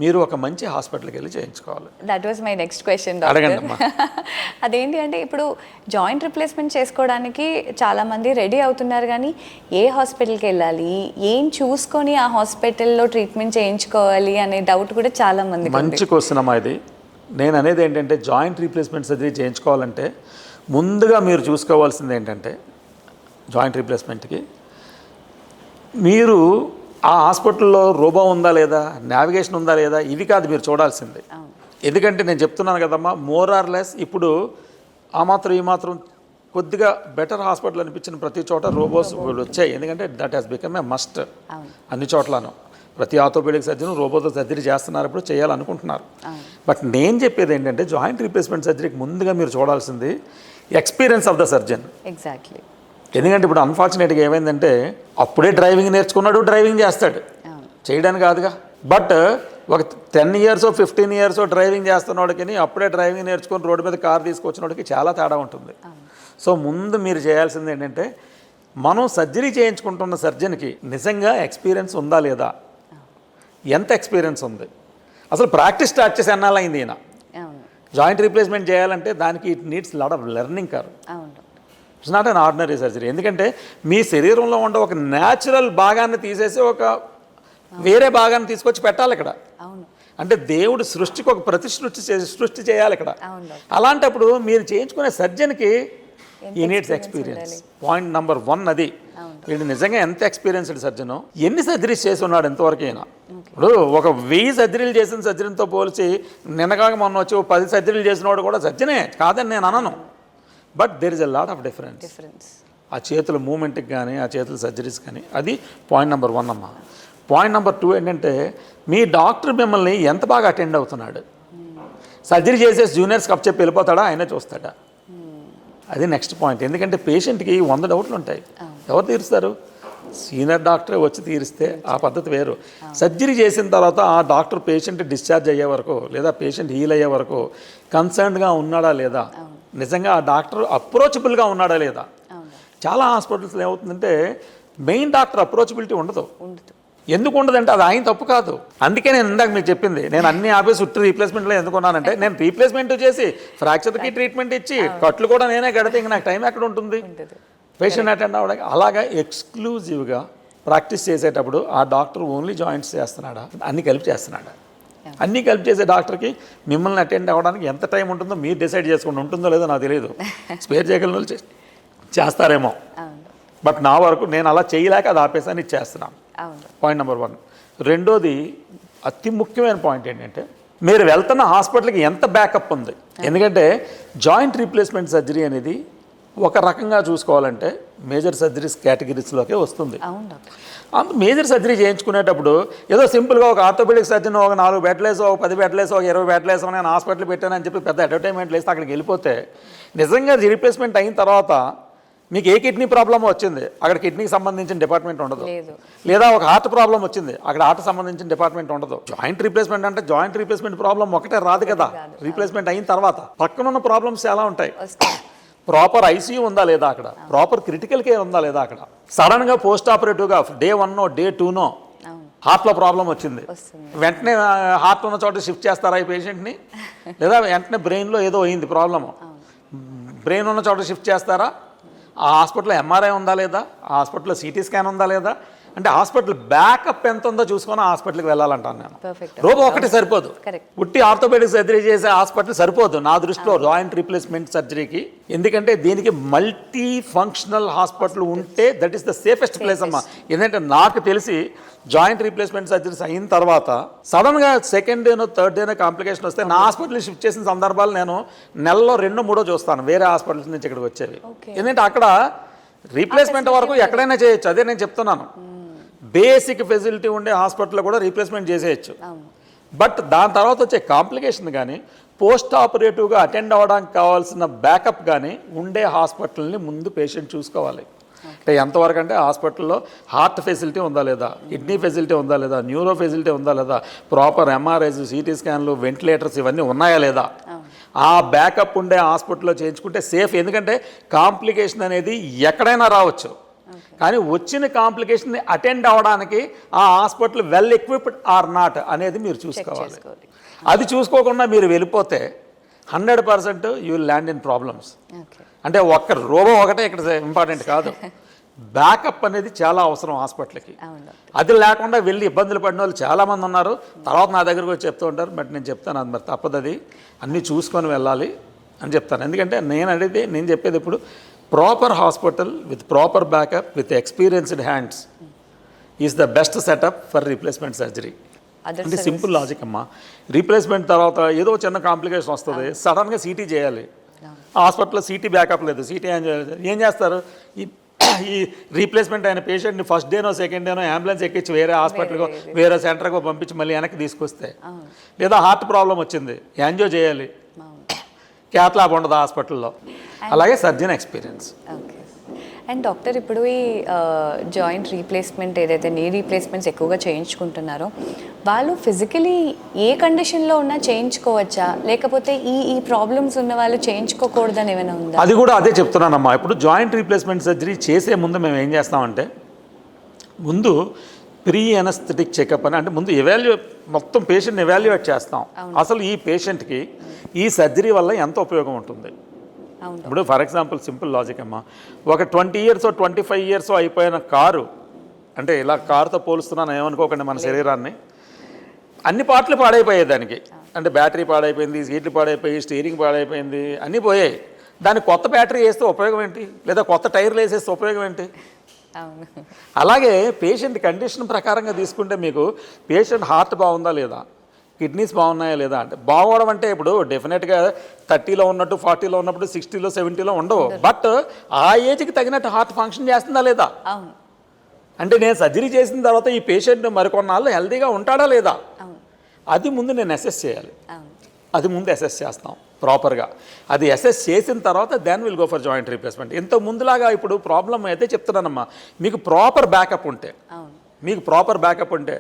మీరు ఒక మంచి హాస్పిటల్కి వెళ్ళి చేయించుకోవాలి. That was my next question. అదేంటి అంటే ఇప్పుడు జాయింట్ రిప్లేస్మెంట్ చేసుకోవడానికి చాలామంది రెడీ అవుతున్నారు, కానీ ఏ హాస్పిటల్కి వెళ్ళాలి, ఏం చూసుకొని ఆ హాస్పిటల్లో ట్రీట్మెంట్ చేయించుకోవాలి అనే డౌట్ కూడా చాలామంది. మంచి క్వశ్చన్ అమ్మా ఇది. నేను అనేది ఏంటంటే జాయింట్ రీప్లేస్మెంట్ సర్జరీ చేయించుకోవాలంటే ముందుగా మీరు చూసుకోవాల్సింది ఏంటంటే జాయింట్ రీప్లేస్మెంట్కి మీరు ఆ హాస్పిటల్లో రోబో ఉందా లేదా, నావిగేషన్ ఉందా లేదా, ఇవి కాదు మీరు చూడాల్సింది. ఎందుకంటే నేను చెప్తున్నాను కదమ్మా, మోర్ ఆర్ లెస్ ఇప్పుడు ఆ మాత్రం ఈ మాత్రం కొద్దిగా బెటర్ హాస్పిటల్ అనిపించిన ప్రతి చోట రోబోస్ వచ్చాయి. ఎందుకంటే that has become a must అన్ని చోట్లను. ప్రతి ఆర్థోపెడిక్ సర్జన్ రోబోతో సర్జరీ చేస్తున్నారు, ఇప్పుడు చేయాలనుకుంటున్నారు. బట్ నేను చెప్పేది ఏంటంటే జాయింట్ రీప్లేస్మెంట్ సర్జరీకి ముందుగా మీరు చూడాల్సింది experience of the surgeon. Exactly. ఎందుకంటే ఇప్పుడు అన్ఫార్చునేట్గా ఏమైందంటే అప్పుడే డ్రైవింగ్ నేర్చుకున్నాడు, డ్రైవింగ్ చేస్తాడు, చేయడానికి కాదుగా. బట్ ఒక 10 years 15 years డ్రైవింగ్ చేస్తున్నవాడికి అప్పుడే డ్రైవింగ్ నేర్చుకొని రోడ్డు మీద కారు తీసుకొచ్చినోడికి చాలా తేడా ఉంటుంది. సో ముందు మీరు చేయాల్సింది ఏంటంటే మనం సర్జరీ చేయించుకుంటున్న సర్జన్కి నిజంగా ఎక్స్పీరియన్స్ ఉందా లేదా, ఎంత ఎక్స్పీరియన్స్ ఉంది, అసలు ప్రాక్టీస్ స్టార్ట్ చేసి ఎన్నాళ్ళైంది ఈయన. జాయింట్ రీప్లేస్మెంట్ చేయాలంటే దానికి it needs lot of learning curve. It's not an ordinary surgery. ఎందుకంటే మీ శరీరంలో ఉండే ఒక న్యాచురల్ భాగాన్ని తీసేసి ఒక వేరే భాగాన్ని తీసుకొచ్చి పెట్టాలి ఇక్కడ. అంటే దేవుడు సృష్టికి ఒక సృష్టి చేయాలి ఇక్కడ. అలాంటప్పుడు మీరు చేయించుకునే సర్జన్కి ఈ నీడ్స్ ఎక్స్పీరియన్స్. పాయింట్ నెంబర్ 1 అది. వీడు నిజంగా ఎంత ఎక్స్పీరియన్స్డ్ సర్జను, ఎన్ని సర్జరీస్ చేసి ఉన్నాడు ఎంతవరకు అయినా. ఇప్పుడు ఒక 1000 సర్జరీలు చేసిన సర్జరీతో పోల్చి నిన్నగాక మొన్న వచ్చి 10 సర్జరీలు చేసిన వాడు కూడా సర్జనే కాదని నేను అనను. But there is a lot of difference. ఆ చేతుల మూమెంట్కి కానీ ఆ చేతుల సర్జరీస్ కానీ. అది పాయింట్ నెంబర్ 1 అమ్మా. పాయింట్ నెంబర్ 2 ఏంటంటే మీ డాక్టర్ మిమ్మల్ని ఎంత బాగా అటెండ్ అవుతున్నాడు. సర్జరీ చేసేసి జూనియర్స్కి అప్ చెప్పి వెళ్ళిపోతాడా, ఆయనే చూస్తాడా, అది నెక్స్ట్ పాయింట్. ఎందుకంటే పేషెంట్కి 100 డౌట్లు ఉంటాయి. ఎవరు తీరుస్తారు? సీనియర్ డాక్టరే వచ్చి తీరిస్తే ఆ పద్ధతి వేరు. సర్జరీ చేసిన తర్వాత ఆ డాక్టర్ పేషెంట్ డిశ్చార్జ్ అయ్యే వరకు లేదా పేషెంట్ హీల్ అయ్యే వరకు కన్సర్న్డ్గా ఉన్నాడా లేదా, నిజంగా ఆ డాక్టర్ అప్రోచబుల్గా ఉన్నాడా లేదా. చాలా హాస్పిటల్స్లో ఏమవుతుందంటే మెయిన్ డాక్టర్ అప్రోచబిలిటీ ఉండదు. ఎందుకు ఉండదంటే అది ఆయన తప్పు కాదు. అందుకే నేను ఇందాక మీకు చెప్పింది, నేను అన్ని ఆపేసి చుట్టూ రీప్లేస్మెంట్లో ఎందుకున్నానంటే నేను రీప్లేస్మెంట్ చేసి ఫ్రాక్చర్కి ట్రీట్మెంట్ ఇచ్చి కట్లు కూడా నేనే కడితే ఇంక నాకు టైం ఎక్కడ ఉంటుంది పేషెంట్ అటెండ్ అవ్వడానికి. అలాగా ఎక్స్క్లూజివ్గా ప్రాక్టీస్ చేసేటప్పుడు ఆ డాక్టర్ ఓన్లీ జాయింట్స్ చేస్తున్నాడా, అన్నీ కలిపి చేస్తున్నాడా. అన్నీ కలిపి చేసే డాక్టర్కి మిమ్మల్ని అటెండ్ అవ్వడానికి ఎంత టైం ఉంటుందో మీరు డిసైడ్ చేసుకుని ఉంటుందో లేదో నాకు తెలియదు. స్పేర్ చేయగలిగిన వాళ్ళు చేస్తారేమో, బట్ నా వరకు నేను అలా చేయలేక అది ఆపేసాను, ఇది చేస్తున్నాను. Point number 1. రెండోది అతి ముఖ్యమైన పాయింట్ ఏంటంటే మీరు వెళ్తున్న హాస్పిటల్కి ఎంత బ్యాకప్ ఉంది. ఎందుకంటే జాయింట్ రీప్లేస్మెంట్ సర్జరీ అనేది ఒక రకంగా చూసుకోవాలంటే మేజర్ సర్జరీస్ కేటగిరీస్లోకే వస్తుంది. అంత మేజర్ సర్జరీ చేయించుకునేటప్పుడు ఏదో సింపుల్గా ఒక ఆర్థోపెడిక్ సర్జన్ ఒక 4 బెడ్లేసో ఒక 10 బెడ్లేసో ఒక 20 బెడ్లేసో నేను హాస్పిటల్ పెట్టానని చెప్పి పెద్ద అడ్వర్టైజ్మెంట్ వేస్తే అక్కడికి వెళ్ళిపోతే నిజంగా రీప్లేస్మెంట్ అయిన తర్వాత మీకు ఏ కిడ్నీ ప్రాబ్లమ్ వచ్చింది అక్కడ కిడ్నీకి సంబంధించిన డిపార్ట్మెంట్ ఉండదు, లేదా ఒక హార్ట్ ప్రాబ్లం వచ్చింది అక్కడ హార్ట్ సంబంధించిన డిపార్ట్మెంట్ ఉండదు. జాయింట్ రీప్లేస్మెంట్ అంటే జాయింట్ రీప్లేస్మెంట్ ప్రాబ్లం ఒకటే రాదు కదా. రీప్లేస్మెంట్ అయిన తర్వాత పక్కనున్న ప్రాబ్లమ్స్ చాలా ఉంటాయి. ప్రాపర్ ఐసీయూ ఉందా లేదా అక్కడ, ప్రాపర్ క్రిటికల్ కేర్ ఉందా లేదా అక్కడ. సడన్గా పోస్ట్ ఆపరేటివ్గా డే 1 డే 2 హార్ట్లో ప్రాబ్లం వచ్చింది, వెంటనే హార్ట్ ఉన్న చోట షిఫ్ట్ చేస్తారా ఈ పేషెంట్ని, లేదా వెంటనే బ్రెయిన్లో ఏదో అయింది ప్రాబ్లము, బ్రెయిన్ ఉన్న చోట షిఫ్ట్ చేస్తారా. ఆ హాస్పిటల్లో ఎంఆర్ఐ ఉందా లేదా, ఆ హాస్పిటల్లో సిటీ స్కాన్ ఉందా లేదా, అంటే హాస్పిటల్ బ్యాకప్ ఎంత ఉందో చూసుకొని ఆ హాస్పిటల్కి వెళ్ళాలంటాను నేను. రోబో ఒకటి సరిపోదు, ఉట్టి ఆర్థోపెడిక్ సర్జరీ చేసే హాస్పిటల్ సరిపోదు నా దృష్టిలో జాయింట్ రీప్లేస్మెంట్ సర్జరీకి. ఎందుకంటే దీనికి మల్టీ ఫంక్షనల్ హాస్పిటల్ ఉంటే that is the safest place అమ్మా. ఎందుకంటే నాకు తెలిసి జాయింట్ రీప్లేస్మెంట్ సర్జరీస్ అయిన తర్వాత సడన్గా 2nd day 3rd day complication వస్తే నా హాస్పిటల్ షిఫ్ట్ చేసిన సందర్భాలు నేను నెలలో 2-3 చూస్తాను వేరే హాస్పిటల్స్ నుంచి ఇక్కడికి వచ్చేవి. ఎందుకంటే అక్కడ రీప్లేస్మెంట్ వరకు ఎక్కడైనా చేయొచ్చు, అదే నేను చెప్తున్నాను. బేసిక్ ఫెసిలిటీ ఉండే హాస్పిటల్లో కూడా రీప్లేస్మెంట్ చేసేయచ్చు. బట్ దాని తర్వాత వచ్చే కాంప్లికేషన్ కానీ పోస్ట్ ఆపరేటివ్గా అటెండ్ అవ్వడానికి కావాల్సిన బ్యాకప్ కానీ ఉండే హాస్పిటల్ని ముందు పేషెంట్ చూసుకోవాలి. అంటే ఎంతవరకు అంటే హాస్పిటల్లో హార్ట్ ఫెసిలిటీ ఉందా లేదా, కిడ్నీ ఫెసిలిటీ ఉందా లేదా, న్యూరో ఫెసిలిటీ ఉందా లేదా, ప్రాపర్ ఎంఆర్ఐస్, సిటీ స్కాన్లు, వెంటిలేటర్స్ ఇవన్నీ ఉన్నాయా లేదా. ఆ బ్యాకప్ ఉండే హాస్పిటల్లో చేయించుకుంటే సేఫ్. ఎందుకంటే కాంప్లికేషన్ అనేది ఎక్కడైనా రావచ్చు, కానీ వచ్చిన కాంప్లికేషన్ని అటెండ్ అవ్వడానికి ఆ hospital well equipped or not అనేది మీరు చూసుకోవాలి. అది చూసుకోకుండా మీరు వెళ్ళిపోతే 100% you will land in problems. అంటే ఒక్క రోబో ఒకటే ఇక్కడ ఇంపార్టెంట్ కాదు, బ్యాకప్ అనేది చాలా అవసరం హాస్పిటల్కి. అవును. అది లేకుండా వెళ్ళి ఇబ్బందులు పడిన వాళ్ళు చాలామంది ఉన్నారు. తర్వాత నా దగ్గరకు వచ్చి చెప్తూ ఉంటారు, బట్ నేను చెప్తాను అది మరి తప్పదు, అది అన్నీ చూసుకొని వెళ్ళాలి అని చెప్తాను. ఎందుకంటే నేను చెప్పేది ఇప్పుడు proper hospital with proper backup with experienced hands is the best setup for replacement surgery. అంటే సింపుల్ లాజిక్ అమ్మా. రీప్లేస్మెంట్ తర్వాత ఏదో చిన్న కాంప్లికేషన్ వస్తుంది, సడన్గా సీటీ చేయాలి. హాస్పిటల్లో సీటీ బ్యాకప్ లేదు, సీటీ ఏం చేస్తారు, ఈ రీప్లేస్మెంట్ అయిన పేషెంట్ని ఫస్ట్ డేనో సెకండ్ డేనో అంబులెన్స్ ఎక్కించి వేరే హాస్పిటల్కో వేరే సెంటర్కో పంపించి మళ్ళీ వెనక్కి తీసుకొస్తే, లేదా హార్ట్ ప్రాబ్లం వచ్చింది యాంజియో చేయాలి, క్యాత్ ల్యాబ్ ఉండదు హాస్పిటల్లో. అలాగే surgeon experience. Okay. And doctor, ఇప్పుడు ఈ జాయింట్ రీప్లేస్మెంట్ ఏదైతే నీ రీప్లేస్మెంట్స్ ఎక్కువగా చేయించుకుంటున్నారో వాళ్ళు ఫిజికలీ ఏ కండిషన్లో ఉన్నా చేయించుకోవచ్చా, లేకపోతే ఈ ప్రాబ్లమ్స్ ఉన్న వాళ్ళు చేయించుకోకూడదని ఏమైనా ఉందా? అది కూడా అదే చెప్తున్నానమ్మా. ఇప్పుడు జాయింట్ రీప్లేస్మెంట్ సర్జరీ చేసే ముందు మేము ఏం చేస్తామంటే, ముందు ప్రీ ఎనస్థెటిక్ చెకప్ అని, అంటే ముందు మొత్తం పేషెంట్ని ఎవాల్యుయేట్ చేస్తాం. అసలు ఈ పేషెంట్కి ఈ సర్జరీ వల్ల ఎంత ఉపయోగం ఉంటుంది. ఇప్పుడు ఫర్ ఎగ్జాంపుల్ సింపుల్ లాజిక్ అమ్మా, ఒక 20 years 25 years అయిపోయిన కారు, అంటే ఇలా కారుతో పోలుస్తున్నాను ఏమనుకోకండి, మన శరీరాన్ని అన్ని పార్ట్లు పాడైపోయాయి దానికి. అంటే బ్యాటరీ పాడైపోయింది, సీట్లు పాడైపోయి, స్టీరింగ్ పాడైపోయింది, అన్నీ పోయాయి. దానికి కొత్త బ్యాటరీ వేస్తే ఉపయోగం ఏంటి, లేదా కొత్త టైర్లు వేసేస్తే ఉపయోగం ఏంటి? అలాగే పేషెంట్ కండిషన్ ప్రకారంగా తీసుకుంటే మీకు పేషెంట్ హార్ట్ బాగుందా లేదా, కిడ్నీస్ బాగున్నాయా లేదా, అంటే బాగోవడం అంటే ఇప్పుడు డెఫినెట్గా 30లో ఉన్నట్టు 40లో ఉన్నప్పుడు 60లో 70లో ఉండవు, బట్ ఆ ఏజ్కి తగినట్టు హార్ట్ ఫంక్షన్ చేస్తుందా లేదా. అంటే నేను సర్జరీ చేసిన తర్వాత ఈ పేషెంట్ మరికొన్నాళ్ళు హెల్తీగా ఉంటాడా లేదా, అది ముందు నేను అసెస్ చేయాలి. అది ముందు అసెస్ చేస్తాం ప్రాపర్గా. అది అసెస్ చేసిన తర్వాత then will go for joint replacement. ఇంత ముందులాగా ఇప్పుడు ప్రాబ్లం అయితే చెప్తున్నానమ్మా, మీకు ప్రాపర్ బ్యాకప్ ఉంటే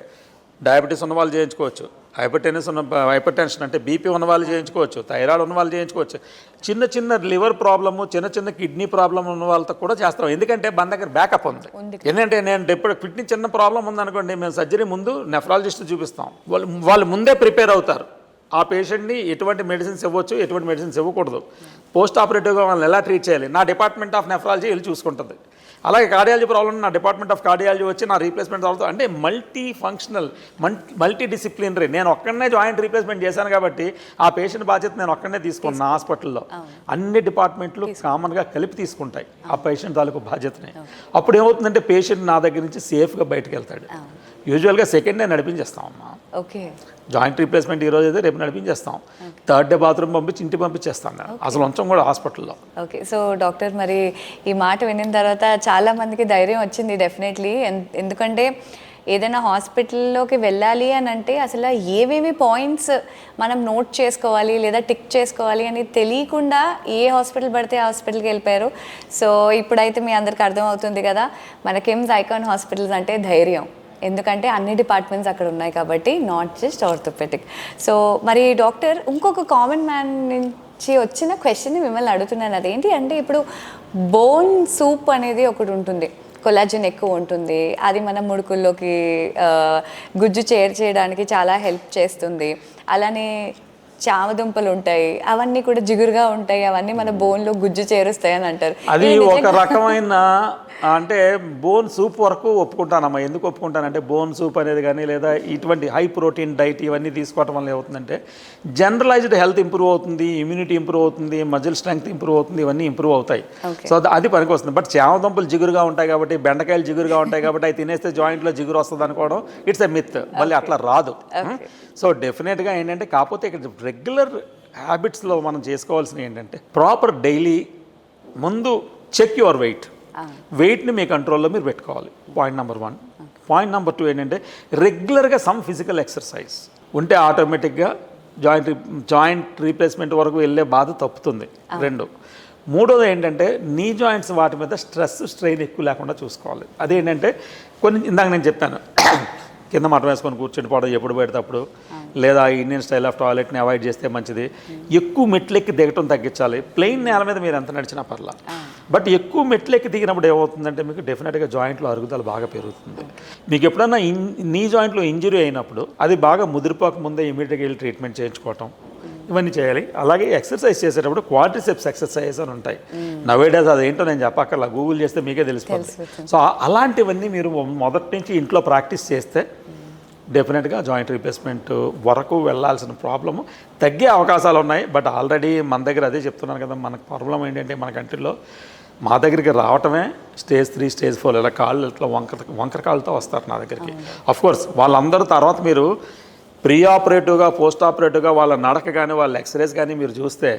డయాబెటీస్ ఉన్న వాళ్ళు చేయించుకోవచ్చు, హైపర్ టెన్షన్ అంటే బీపీ ఉన్న వాళ్ళు చేయించుకోవచ్చు, థైరాయిడ్ ఉన్న వాళ్ళు చేయించుకోవచ్చు, చిన్న లివర్ ప్రాబ్లము, చిన్న కిడ్నీ ప్రాబ్లం ఉన్న వాళ్ళతో కూడా చేస్తాం. ఎందుకంటే మన దగ్గర బ్యాకప్ ఉంది. ఎందుకంటే నేను ఎప్పుడు కిడ్నీ చిన్న ప్రాబ్లం ఉందనుకోండి, మేము సర్జరీ ముందు నెఫ్రాలజిస్ట్ చూపిస్తాం. వాళ్ళు ముందే ప్రిపేర్ అవుతారు. ఆ పేషెంట్ని ఎటువంటి మెడిసిన్స్ ఇవ్వచ్చు, ఎటువంటి మెడిసిన్స్ ఇవ్వకూడదు, పోస్ట్ ఆపరేటివ్గా వాళ్ళని ఎలా ట్రీట్ చేయాలి, నా డిపార్ట్మెంట్ ఆఫ్ నెఫ్రాలజీ వెళ్ళి చూసుకుంటుంది. అలాగే కార్డియాలజీ ప్రాబ్లం నా డిపార్ట్మెంట్ ఆఫ్ కార్డియాలజీ వచ్చి నా రీప్లేస్మెంట్ అవుతుంది. అంటే మల్టీ ఫంక్షనల్, మల్టీ డిసిప్లినరీ. నేను ఒక్కడనే జాయింట్ రీప్లేస్మెంట్ చేశాను కాబట్టి ఆ పేషెంట్ బాధ్యత నేను ఒక్కడనే తీసుకున్నాను. హాస్పిటల్లో అన్ని డిపార్ట్మెంట్లు కామన్గా కలిపి తీసుకుంటాయి ఆ పేషెంట్ తాలూకు బాధ్యతని. అప్పుడు ఏమవుతుందంటే పేషెంట్ నా దగ్గర నుంచి సేఫ్గా బయటకు వెళ్తాడు. యూజువల్గా సెకండ్ డే నడిపించేస్తాం అమ్మా. ఓకే. జాయింట్ రీప్లేస్మెంట్ ఈరోజు అయితే రేపు నడిపించేస్తాం. థర్డ్ డే బాత్రూమ్ పంపించి ఇంటికి పంపించేస్తాం. అసలు ఉంచం కూడా హాస్పిటల్లో. ఓకే. సో డాక్టర్, మరి ఈ మాట వినిన తర్వాత చాలా మందికి ధైర్యం వచ్చింది డెఫినెట్లీ. ఎందుకంటే ఏదైనా హాస్పిటల్లోకి వెళ్ళాలి అని అంటే అసలు ఏవేవి పాయింట్స్ మనం నోట్ చేసుకోవాలి లేదా టిక్ చేసుకోవాలి అని తెలియకుండా ఏ హాస్పిటల్ పడితే ఆ హాస్పిటల్కి వెళ్ళిపోయారు. సో ఇప్పుడైతే మీ అందరికి అర్థమవుతుంది కదా, మన కిమ్స్ ఐకాన్ హాస్పిటల్స్ అంటే ధైర్యం. ఎందుకంటే అన్ని డిపార్ట్మెంట్స్ అక్కడ ఉన్నాయి కాబట్టి, నాట్ జస్ట్ ఆర్థోపెడిక్. సో మరి డాక్టర్, ఇంకొక కామన్ మ్యాన్ నుంచి వచ్చిన క్వశ్చన్ని మిమ్మల్ని అడుగుతున్నాను. అదేంటి అంటే, ఇప్పుడు బోన్ సూప్ అనేది ఒకటి ఉంటుంది, కొలాజన్ ఎక్కువ ఉంటుంది, అది మన ముడుకుల్లోకి గుజ్జు చేయడానికి చాలా హెల్ప్ చేస్తుంది. అలానే చామదుంపలు ఉంటాయి, అవన్నీ కూడా జిగురుగా ఉంటాయి, అవన్నీ మన బోన్లో గుజ్జు చేరుస్తాయి అని అంటారు. అది ఒక రకమైన అంటే బోన్ సూప్ వరకు ఒప్పుకుంటానమ్మా. ఎందుకు ఒప్పుకుంటానంటే, బోన్ సూప్ అనేది కానీ లేదా ఇటువంటి హై ప్రోటీన్ డైట్ ఇవన్నీ తీసుకోవటం వల్ల ఏమవుతుందంటే జనరలైజ్డ్ హెల్త్ ఇంప్రూవ్ అవుతుంది, ఇమ్యూనిటీ ఇంప్రూవ్ అవుతుంది, మజిల్ స్ట్రెంగ్త్ ఇంప్రూవ్ అవుతుంది, ఇవన్నీ ఇంప్రూవ్ అవుతాయి. సో అది పనికి వస్తుంది. బట్ చామదుంపలు జిగురుగా ఉంటాయి కాబట్టి, బెండకాయలు జిగురుగా ఉంటాయి కాబట్టి అవి తినేస్తే జాయింట్లో జిగురు వస్తుంది అనుకోవడం ఇట్స్ ఎ మిత్. మళ్ళీ అట్లా రాదు. సో డెఫినెట్గా ఏంటంటే, కాకపోతే ఇక్కడ రెగ్యులర్ హ్యాబిట్స్లో మనం చేసుకోవాల్సినవి ఏంటంటే, ప్రాపర్ డైలీ ముందు చెక్ యువర్ వెయిట్ని మీ కంట్రోల్లో మీరు పెట్టుకోవాలి. Point number 1. పాయింట్ నెంబర్ 2 ఏంటంటే, రెగ్యులర్గా సమ్ ఫిజికల్ ఎక్సర్సైజ్ ఉంటే ఆటోమేటిక్గా జాయింట్ రీప్లేస్మెంట్ వరకు వెళ్ళే బాధ తప్పుతుంది. 2. 3వది ఏంటంటే, నీ జాయింట్స్ వాటి మీద స్ట్రెయిన్ ఎక్కువ లేకుండా చూసుకోవాలి. అదేంటంటే, ఇందాక నేను చెప్పాను, కింద మటం వేసుకొని కూర్చొని పోవడం ఎప్పుడు పెడితే లేదా ఇండియన్ స్టైల్ ఆఫ్ టాయిలెట్ని అవాయిడ్ చేస్తే మంచిది. ఎక్కువ మెట్లెక్కి దిగటం తగ్గించాలి. ప్లెయిన్ నేల మీద మీరు ఎంత నడిచినా పర్లా, బట్ ఎక్కువ మెట్లెక్కి దిగినప్పుడు ఏమవుతుందంటే మీకు డెఫినెట్గా జాయింట్లో అరుగుదల బాగా పెరుగుతుంది. మీకు ఎప్పుడన్నా నీ జాయింట్లో ఇంజరీ అయినప్పుడు అది బాగా ముదిరిపోక ముందే ఇమీడియట్గా వెళ్ళి ట్రీట్మెంట్ చేయించుకోవటం, ఇవన్నీ చేయాలి. అలాగే ఎక్సర్సైజ్ చేసేటప్పుడు క్వాడ్రిసెప్స్ ఎక్సర్సైజ్ అని ఉంటాయి. నవేడేస్ అదేంటో నేను చెప్పక్కర్లా, గూగుల్ చేస్తే మీకే తెలిసిపోతుంది. సో అలాంటివన్నీ మీరు మొదటి నుంచి ఇంట్లో ప్రాక్టీస్ చేస్తే డెఫినెట్గా జాయింట్ రీప్లేస్మెంట్ వరకు వెళ్ళాల్సిన ప్రాబ్లము తగ్గే అవకాశాలు ఉన్నాయి. బట్ ఆల్రెడీ మన దగ్గర అదే చెప్తున్నాను కదా, మనకు ప్రాబ్లం ఏంటంటే మన కంట్రీలో మా దగ్గరికి రావటమే స్టేజ్ 3 స్టేజ్ 4 ఇలా కాళ్ళు ఇట్లా వంకర కాళ్ళతో వస్తారు నా దగ్గరికి. కోర్స్ వాళ్ళందరూ తర్వాత మీరు ప్రీ ఆపరేటివ్గా పోస్ట్ ఆపరేటివ్గా వాళ్ళ నడక కానీ వాళ్ళ ఎక్స్రేస్ కానీ మీరు చూస్తే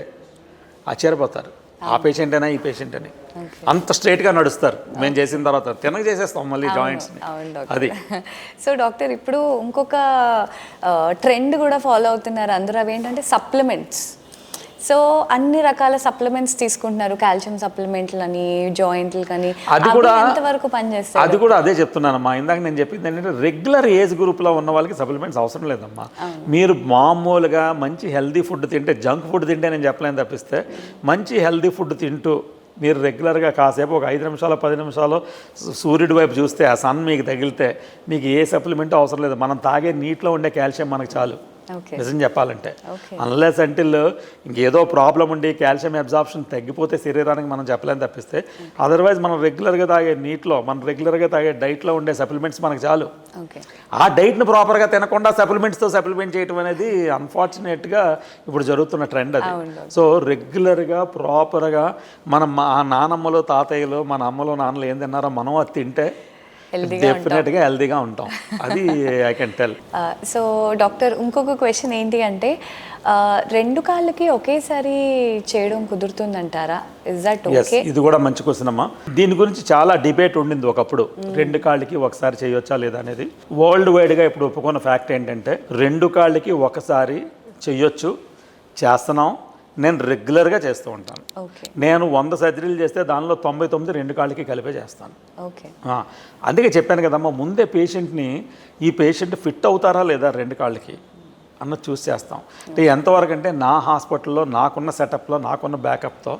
ఆశ్చర్యపోతారు. ఆ పేషెంట్ అయినా ఈ పేషెంట్ అని అంత స్ట్రైట్గా నడుస్తారు. మేము చేసిన తర్వాత తినక చేసేస్తాం మళ్ళీ జాయింట్స్ని. అది సో డాక్టర్ ఇప్పుడు ఇంకొక ట్రెండ్ కూడా ఫాలో అవుతున్నారు అందరూ, అవి ఏంటంటే సప్లిమెంట్స్. సో అన్ని రకాల సప్లిమెంట్స్ తీసుకుంటున్నారు, కాల్షియం సప్లిమెంట్లు అని, జాయింట్లు కానీ, అది కూడా ఎంతవరకు పనిచేస్తాయి? అది కూడా అదే చెప్తున్నానమ్మా. ఇందాక నేను చెప్పింది ఏంటంటే రెగ్యులర్ ఏజ్ గ్రూప్లో ఉన్న వాళ్ళకి సప్లిమెంట్స్ అవసరం లేదమ్మా. మీరు మామూలుగా మంచి హెల్దీ ఫుడ్ తింటే, జంక్ ఫుడ్ తింటే నేను చెప్పలేను తప్పిస్తే, మంచి హెల్దీ ఫుడ్ తింటూ మీరు రెగ్యులర్గా కాసేపు ఒక 5 నిమిషాలు 10 నిమిషాలు సూర్యుడి వైపు చూస్తే, ఆ సన్ మీకు తగిలితే మీకు ఏ సప్లిమెంట్ అవసరం లేదు. మనం తాగే నీటిలో ఉండే కాల్షియం మనకు చాలు. నిజం చెప్పాలంటే అన్లెస్ అంటిల్ ఇంకేదో ప్రాబ్లం ఉండి కాల్షియం అబ్జార్ప్షన్ తగ్గిపోతే శరీరానికి మనం చెప్పలేని తప్పిస్తే, అదర్వైజ్ మనం రెగ్యులర్గా తాగే నీటిలో, మనం రెగ్యులర్గా తాగే డైట్లో ఉండే సప్లిమెంట్స్ మనకు చాలు. ఆ డైట్ను ప్రాపర్గా తినకుండా సప్లిమెంట్స్తో సప్లిమెంట్ చేయడం అనేది అన్ఫార్చునేట్గా ఇప్పుడు జరుగుతున్న ట్రెండ్ అది. సో రెగ్యులర్గా ప్రాపర్గా మనం మా నానమ్మలు తాతయ్యలు మన అమ్మలు నాన్నలు ఏం తిన్నారో మనం అది తింటే డెఫినెట్గా హెల్దీగా ఉంటాం. అది I can tell. So doctor ఇంకొక క్వశ్చన్ ఏంటి అంటే, 2 కాళ్ళకి ఒకేసారి చేయడం కుదురుతుందంటారా? Is that okay? ఇది కూడా మంచి క్వశ్చన్ అమ్మా. దీని గురించి చాలా డిబేట్ ఉండింది ఒకప్పుడు. 2 కాళ్ళకి ఒకసారి చేయొచ్చా లేదా అనేది. వరల్డ్ వైడ్గా ఇప్పుడు ఒప్పుకున్న ఫ్యాక్ట్ ఏంటంటే 2 కాళ్ళకి ఒకసారి చేయొచ్చు, చేస్తున్నాం. నేను రెగ్యులర్గా చేస్తూ ఉంటాను. నేను 100 సర్జరీలు చేస్తే దానిలో 99 2 కాళ్ళకి కలిపే చేస్తాను. అందుకే చెప్పాను కదమ్మా, ముందే పేషెంట్ని ఈ పేషెంట్ ఫిట్ అవుతారా లేదా 2 కాళ్ళకి అన్నది చూసి చేస్తాం. అంటే ఎంతవరకు అంటే నా హాస్పిటల్లో నాకున్న సెటప్లో నాకున్న బ్యాకప్తో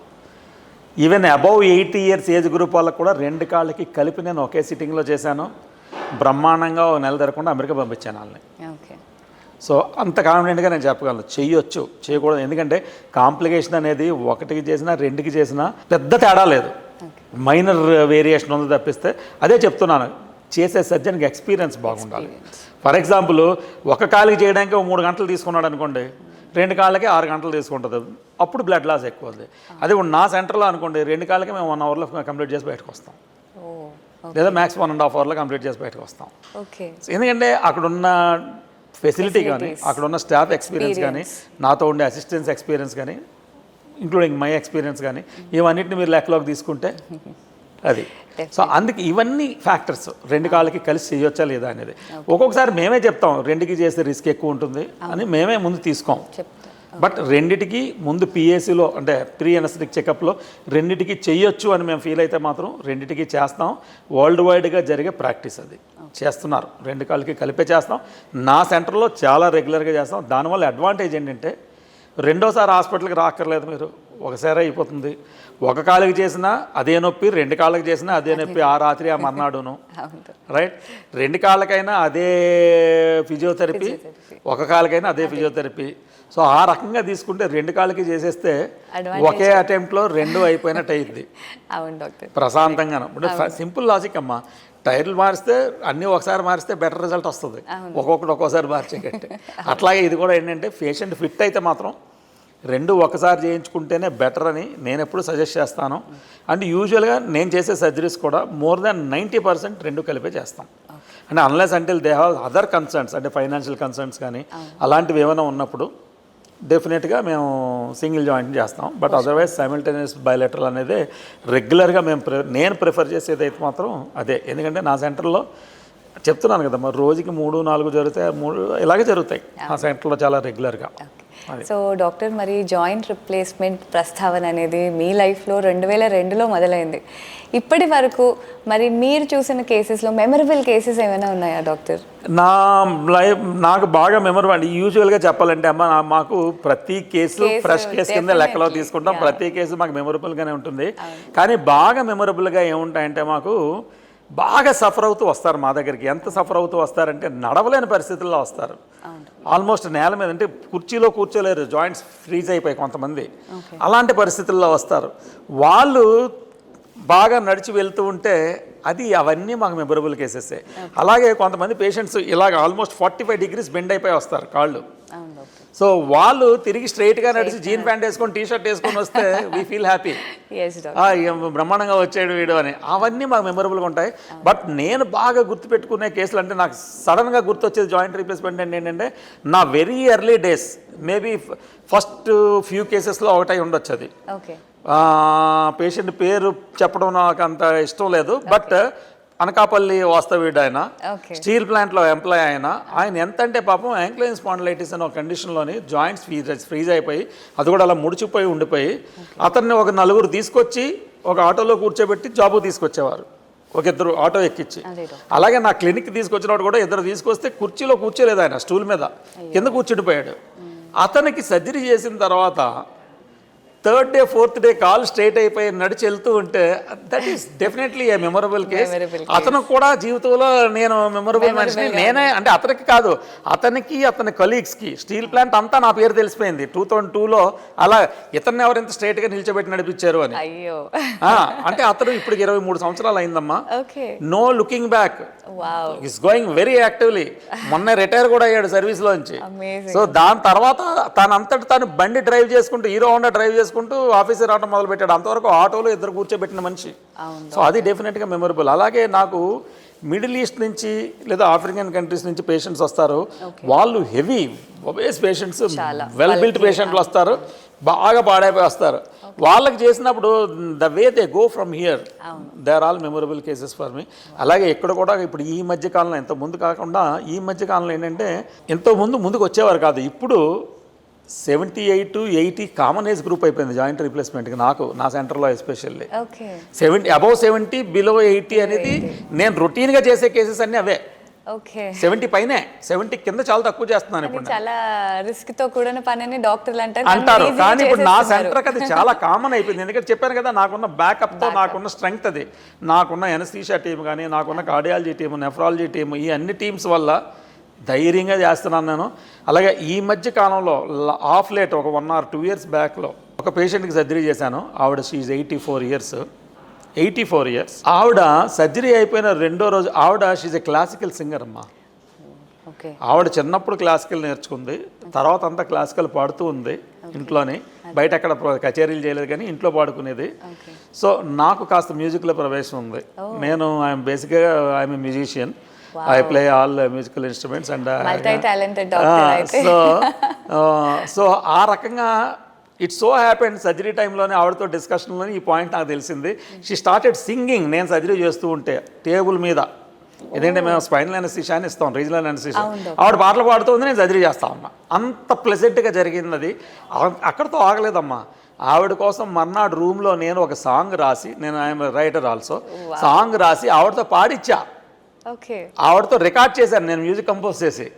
even above 80 years age group వాళ్ళకు కూడా 2 కాళ్ళకి కలిపి నేను ఒకే సిట్టింగ్లో చేశాను. బ్రహ్మాండంగా 1 నెల తిరగకుండా అమెరికా పంపించాను వాళ్ళని. సో అంత కాన్ఫిడెంట్గా నేను చెప్పగలను చేయొచ్చు, చేయకూడదు. ఎందుకంటే కాంప్లికేషన్ అనేది 1కి చేసినా 2కి చేసినా పెద్ద తేడా లేదు, మైనర్ వేరియేషన్ ఉంది తప్పిస్తే. అదే చెప్తున్నాను, చేసే సర్జన్కి ఎక్స్పీరియన్స్ బాగుండాలి. ఫర్ ఎగ్జాంపుల్ 1 కాలుకి చేయడానికి 3 గంటలు తీసుకున్నాడు అనుకోండి, 2 కాళ్ళకి 6 గంటలు తీసుకుంటుంది, అప్పుడు బ్లడ్ లాస్ ఎక్కువ అవుతుంది. అదే నా సెంటర్లో అనుకోండి 2 కాళ్ళకి మేము 1 అవర్లో కంప్లీట్ చేసి బయటకు వస్తాం, లేదా మ్యాక్స్ 1.5 అవర్లో కంప్లీట్ చేసి బయటకు వస్తాం. ఎందుకంటే అక్కడున్న ఫెసిలిటీ కానీ, అక్కడున్న స్టాఫ్ ఎక్స్పీరియన్స్ కానీ, నాతో ఉండే అసిస్టెన్స్ ఎక్స్పీరియన్స్ కానీ, ఇంక్లూడింగ్ మై ఎక్స్పీరియన్స్ కానీ, ఇవన్నిటిని మీరు లెక్కలోకి తీసుకుంటే అది. సో అందుకే ఇవన్నీ ఫ్యాక్టర్స్ 2 కాళ్ళకి కలిసి చేయొచ్చా లేదా అనేది. ఒక్కొక్కసారి మేమే చెప్తాం 2కి చేస్తే రిస్క్ ఎక్కువ ఉంటుంది అని మేమే ముందు తీసుకోం. బట్ 2టికి ముందు పిఏసీలో అంటే ప్రీ ఎనస్థెటిక్ చెకప్లో 2టికి చెయ్యొచ్చు అని మేము ఫీల్ అయితే మాత్రం 2టికి చేస్తాం. వరల్డ్ వైడ్గా జరిగే ప్రాక్టీస్ అది చేస్తున్నారు. 2 కాళ్ళకి కలిపే చేస్తాం. నా సెంటర్లో చాలా రెగ్యులర్గా చేస్తాం. దానివల్ల అడ్వాంటేజ్ ఏంటంటే రెండోసారి హాస్పిటల్కి రాక్కర్లేదు, మీరు ఒకసారి అయిపోతుంది. 1 కాళ్ళకి చేసినా అదే నొప్పి, 2 కాళ్ళకి చేసినా అదే నొప్పి, ఆ రాత్రి ఆ మర్నాడును. రైట్, 2 కాళ్ళకైనా అదే ఫిజియోథెరపీ, 1 కాళ్ళకైనా అదే ఫిజియోథెరపీ. సో ఆ రకంగా తీసుకుంటే 2 కాళ్ళకి చేసేస్తే ఒకే అటెంప్ట్లో 2 అయిపోయినట్టు అయింది ప్రశాంతంగా. ఇప్పుడు సింపుల్ లాజిక్ అమ్మా, టైర్లు మారిస్తే అన్నీ ఒకసారి మారిస్తే బెటర్ రిజల్ట్ వస్తుంది, ఒక్కోసారి మార్చేకంటే. అట్లాగే ఇది కూడా ఏంటంటే పేషెంట్ ఫిట్ అయితే మాత్రం 2 ఒకసారి చేయించుకుంటేనే బెటర్ అని నేను ఎప్పుడు సజెస్ట్ చేస్తాను. అండ్ యూజువల్గా నేను చేసే సర్జరీస్ కూడా మోర్ దాన్ 90% 2 కలిపే చేస్తాం. అంటే unless until they have other concerns, అంటే ఫైనాన్షియల్ కన్సర్న్స్ కానీ అలాంటివి ఏమైనా ఉన్నప్పుడు డెఫినెట్గా మేము సింగిల్ జాయింట్ చేస్తాం. బట్ అదర్వైజ్ సైమల్టేనియస్ బైలేటరల్ అనేది రెగ్యులర్గా నేను ప్రిఫర్ చేసేది అయితే మాత్రం అదే. ఎందుకంటే నా సెంటర్లో చెప్తున్నాను కదా, మరి రోజుకి 3-4 జరుగుతాయి, 3 ఇలాగే జరుగుతాయి ఆ సెంటర్లో చాలా రెగ్యులర్గా. సో డాక్టర్, మరి జాయింట్ రిప్లేస్మెంట్ ప్రస్తావన అనేది మీ లైఫ్లో 2002లో మొదలైంది. ఇప్పటి వరకు మరి మీరు చూసిన కేసెస్లో మెమరబుల్ కేసెస్ ఏమైనా ఉన్నాయా డాక్టర్? నాకు బాగా మెమరబుల్ యూజువల్గా చెప్పాలంటే అమ్మ, మాకు ప్రతి కేసు ఫ్రెష్ కేసు కింద లెక్కలో తీసుకుంటాం. ప్రతి కేసు మాకు మెమరబుల్గానే ఉంటుంది. కానీ బాగా మెమరబుల్గా ఏముంటాయంటే మాకు బాగా సఫర్ అవుతూ వస్తారు మా దగ్గరికి. ఎంత సఫర్ అవుతూ వస్తారంటే నడవలేని పరిస్థితుల్లో వస్తారు. ఆల్మోస్ట్ నేల మీద, అంటే కుర్చీలో కూర్చోలేరు, జాయింట్స్ ఫ్రీజ్ అయిపోయి కొంతమంది అలాంటి పరిస్థితుల్లో వస్తారు. వాళ్ళు బాగా నడిచి వెళ్తూ ఉంటే అవన్నీ మాకు మెమరబుల్ కేసెసే. అలాగే కొంతమంది పేషెంట్స్ ఇలాగ ఆల్మోస్ట్ 45 degrees బెండ్ అయిపోయి వస్తారు కాళ్ళు. సో వాళ్ళు తిరిగి స్ట్రైట్గా నడిచి జీన్ ప్యాంట్ వేసుకొని టీ-షర్ట్ వేసుకొని వస్తే వీ ఫీల్ హ్యాపీ, బ్రహ్మాండంగా వచ్చాడు వీడు అని. అవన్నీ మాకు మెమరబుల్గా ఉంటాయి. బట్ నేను బాగా గుర్తుపెట్టుకునే కేసులు అంటే నాకు సడన్గా గుర్తొచ్చేది జాయింట్ రీప్లేస్మెంట్ ఏంటంటే నా very early days, maybe first few కేసెస్లో ఒకటై ఉండొచ్చు అది. పేషెంట్ పేరు చెప్పడం నాకు అంత ఇష్టం లేదు, బట్ అనకాపల్లి వాస్తవ్యుడు ఆయన, స్టీల్ ప్లాంట్లో ఎంప్లాయ్ ఆయన ఎంత అంటే పాపం యాంక్లైన్ స్పాండిలైటిస్ అనే ఒక కండిషన్లోని జాయింట్స్ ఫ్రీజ్ అయిపోయి అది కూడా అలా ముడిచిపోయి ఉండిపోయి అతన్ని ఒక 4 తీసుకొచ్చి ఒక ఆటోలో కూర్చోబెట్టి జాబు తీసుకొచ్చేవారు, ఒక 2 ఆటో ఎక్కించి. అలాగే నా క్లినిక్ తీసుకొచ్చినప్పుడు కూడా 2 తీసుకొస్తే కుర్చీలో కూర్చోలేదు, ఆయన స్టూల్ మీద కింద కూర్చుండిపోయాడు. అతనికి సర్జరీ చేసిన తర్వాత 3rd day 4th day call straight అయిపోయి నడిచి వెళ్తూ ఉంటే that is definitely A memorable case. అతను కూడా జీవితంలో నేను మెమొరబుల్ మనిషిని నేనే, అంటే అతనికి కాదు, అతనికి అతని కొలీగ్స్కి స్టీల్ ప్లాంట్ అంతా నా పేరు తెలిసిపోయింది 2002లో. అలా ఇతన్ని ఎవరింత స్ట్రైట్గా నిల్చోబెట్టి నడిపించారు అని. అంటే అతను ఇప్పుడు 23 సంవత్సరాలు అయిందమ్మా. No looking back, is going very actively. మొన్న రిటైర్ కూడా అయ్యాడు సర్వీస్లోంచి. సో దాని తర్వాత తనంతటి తాను బండి డ్రైవ్ చేసుకుంటూ, హీరో హోండా డ్రైవ్ చేసుకుంటూ ఆఫీసర్ రావడం మొదలు పెట్టాడు. అంతవరకు ఆటోలో 2 కూర్చోబెట్టిన మనిషి. సో అది డెఫినెట్గా మెమొరబుల్. అలాగే నాకు మిడిల్ ఈస్ట్ నుంచి లేదా ఆఫ్రికన్ కంట్రీస్ నుంచి పేషెంట్స్ వస్తారు. వాళ్ళు heavy obese patients, well built పేషెంట్లు వస్తారు, బాగా పాడైపోయి వస్తారు. వాళ్ళకి చేసినప్పుడు the way they go from here, they are all memorable cases for me. అలాగే ఇక్కడ కూడా ఇప్పుడు ఈ మధ్య కాలంలో, ఎంతో ముందు కాకుండా ఈ మధ్య కాలంలో ఏంటంటే ఎంతో ముందుకు వచ్చేవారు కాదు, ఇప్పుడు 78 to 80 కామన్ ఏజ్ గ్రూప్ అయిపోయింది జాయింట్ రీప్లేస్మెంట్కి. నా సెంటర్లో ఎస్పెషల్లీ 70 above 70 below 80 అనేది నేను రొటీన్గా చేసే కేసెస్ అన్నీ అవే. 70 పైనే, 70 కింద చాలా తక్కువ చేస్తున్నాను ఇప్పుడు. చాలా రిస్క్ తో కూడిన పని అని డాక్టర్లు అంటారు, కానీ ఇప్పుడు నా సెంటర్కి అది చాలా కామన్ అయిపోయింది. ఎందుకంటే చెప్పాను కదా, నాకున్న బ్యాకప్తో, నాకున్న స్ట్రెంగ్త్ అది, నాకున్న ఎనస్థీషియా టీం కానీ, నాకున్న కార్డియాలజీ టీం, నెఫ్రాలజీ టీం, ఈ అన్ని టీమ్స్ వల్ల ధైర్యంగా చేస్తున్నాను నేను. అలాగే ఈ మధ్య కాలంలో ఆఫ్ లేట్ ఒక 1 or 2 years బ్యాక్లో ఒక పేషెంట్కి సర్జరీ చేశాను. ఆవిడ షీఈ్ 84 years. ఆవిడ సర్జరీ అయిపోయిన 2వ రోజు, షీఈ్ ఏ క్లాసికల్ సింగర్ అమ్మా. ఆవిడ చిన్నప్పుడు క్లాసికల్ నేర్చుకుంది, తర్వాత అంతా క్లాసికల్ పాడుతూ ఉంది ఇంట్లోని. బయట అక్కడ కచేరీలు చేయలేదు కానీ ఇంట్లో పాడుకునేది. సో నాకు కాస్త మ్యూజిక్లో ప్రవేశం ఉంది. నేను బేసిక్గా I'm a musician. I play all musical instruments and multi-talented doctor. So ఆ రకంగా ఇట్ సో హ్యాపెండ్ సర్జరీ టైంలోనే ఆవిడతో డిస్కషన్లోనే ఈ పాయింట్ నాకు తెలిసింది. షీ స్టార్టెడ్ సింగింగ్ నేను సర్జరీ చేస్తూ ఉంటే టేబుల్ మీద. ఎందుకంటే మేము స్పైనల్ అనస్థీషియా అని ఇస్తాం, రీజనల్ అనస్థీషియా. ఆవిడ పాటలు పాడుతూ ఉంది, నేను సర్జరీ చేస్తా ఉన్నా. అంత ప్లెజెంట్గా జరిగింది అది. అక్కడితో ఆగలేదమ్మా. ఆవిడ కోసం మర్నాడు రూమ్లో నేను ఒక సాంగ్ రాసి, నేను ఐఎమ్ రైటర్ ఆల్సో, సాంగ్ రాసి ఆవిడతో పాడిచ్చా. ఆవిడతో రికార్డ్ చేశాను నేను, మ్యూజిక్ కంపోజ్ చేసి.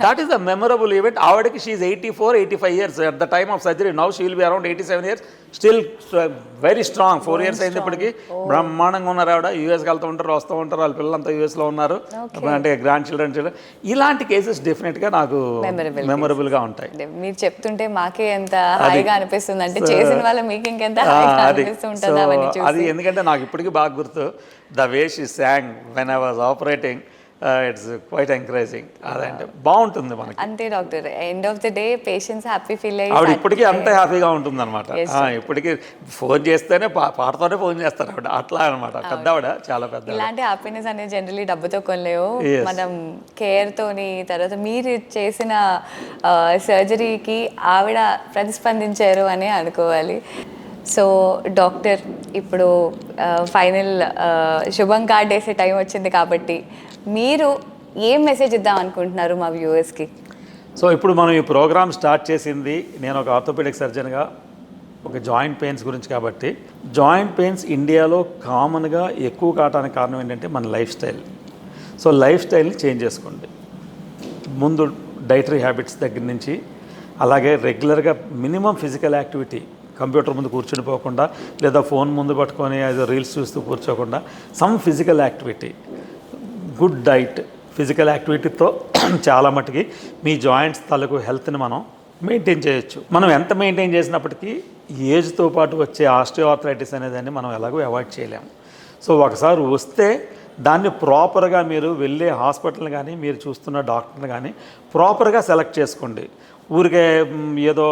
That is the memorable event. ఆవిడకి she 84-85 years at the time of surgery. Now she will be around 87 years. Still very strong. 4 years అయింది ఇప్పటికి. బ్రహ్మాండంగా ఉన్నారు ఆవిడ. యూఎస్కి వెళ్తూ ఉంటారు, వస్తూ ఉంటారు. వాళ్ళ పిల్లలంతా యూఎస్లో ఉన్నారు, అంటే గ్రాండ్ చిల్డ్రన్. ఇలాంటి కేసెస్ డెఫినెట్గా నాకు మెమొరబుల్గా ఉంటాయి. మీరు చెప్తుంటే మాకే ఎంత హాయిగా అనిపిస్తుంది, అంటే చేసిన వాళ్ళ మీకు ఇంకెంత హాయిగా అనిపిస్తుంటుంది అవన్నీ చూసి. అది ఎందుకంటే నాకు ఇప్పటికీ బాగా గుర్తు, the way she sang when I was operating. It's quite encouraging. అదంటే బాగుంటుంది మనకి. అంతే doctor, end of the day patients happy feel అయ్యి ఆవిడ ఇప్పటికీ అంతే హ్యాపీగా ఉంటుంది అనమాట. ఇప్పటికీ ఫోన్ చేస్తేనే పాటతోనే ఫోన్ చేస్తారు ఆవిడ, అట్లా అనమాట. పెద్ద ఆవిడ, చాలా పెద్ద. ఇలాంటి హ్యాపీనెస్ అనేది జనరలీ డబ్బుతో కొనలేవు, మనం కేర్ తోని. తర్వాత మీరు చేసిన సర్జరీకి ఆవిడ ప్రతిస్పందించారు అని అనుకోవాలి. సో డాక్టర్, ఇప్పుడు ఫైనల్ శుభం కార్డ్ వేసే టైం వచ్చింది కాబట్టి మీరు ఏం మెసేజ్ ఇద్దాం అనుకుంటున్నారు మా వ్యూవర్స్కి? సో ఇప్పుడు మనం ఈ ప్రోగ్రామ్ స్టార్ట్ చేసింది, నేను ఒక ఆర్థోపెడిక్ సర్జన్గా ఒక జాయింట్ పెయిన్స్ గురించి కాబట్టి. జాయింట్ పెయిన్స్ ఇండియాలో కామన్గా ఎక్కువ కావడానికి కారణం ఏంటంటే మన లైఫ్ స్టైల్. సో లైఫ్ స్టైల్ని చేంజ్ చేసుకోండి. ముందు డైటరీ హ్యాబిట్స్ దగ్గర నుంచి, అలాగే రెగ్యులర్గా మినిమం ఫిజికల్ యాక్టివిటీ, కంప్యూటర్ ముందు కూర్చుని పోకుండా లేదా ఫోన్ ముందు పట్టుకొని ఏదో రీల్స్ చూస్తూ కూర్చోకుండా some physical activity, good diet, physical యాక్టివిటీతో చాలా మటుకి మీ జాయింట్స్ తాలూకు హెల్త్ని మనం మెయింటైన్ చేయొచ్చు. మనం ఎంత మెయింటైన్ చేసినప్పటికీ ఏజ్తో పాటు వచ్చే ఆస్టియోఆర్థరైటిస్ అనేదాన్ని మనం ఎలాగో అవాయిడ్ చేయలేము. సో ఒకసారి వస్తే దాన్ని ప్రాపర్గా మీరు వెళ్ళే హాస్పిటల్ని కానీ మీరు చూస్తున్న డాక్టర్ని కానీ ప్రాపర్గా సెలెక్ట్ చేసుకోండి. ఊరికే ఏదో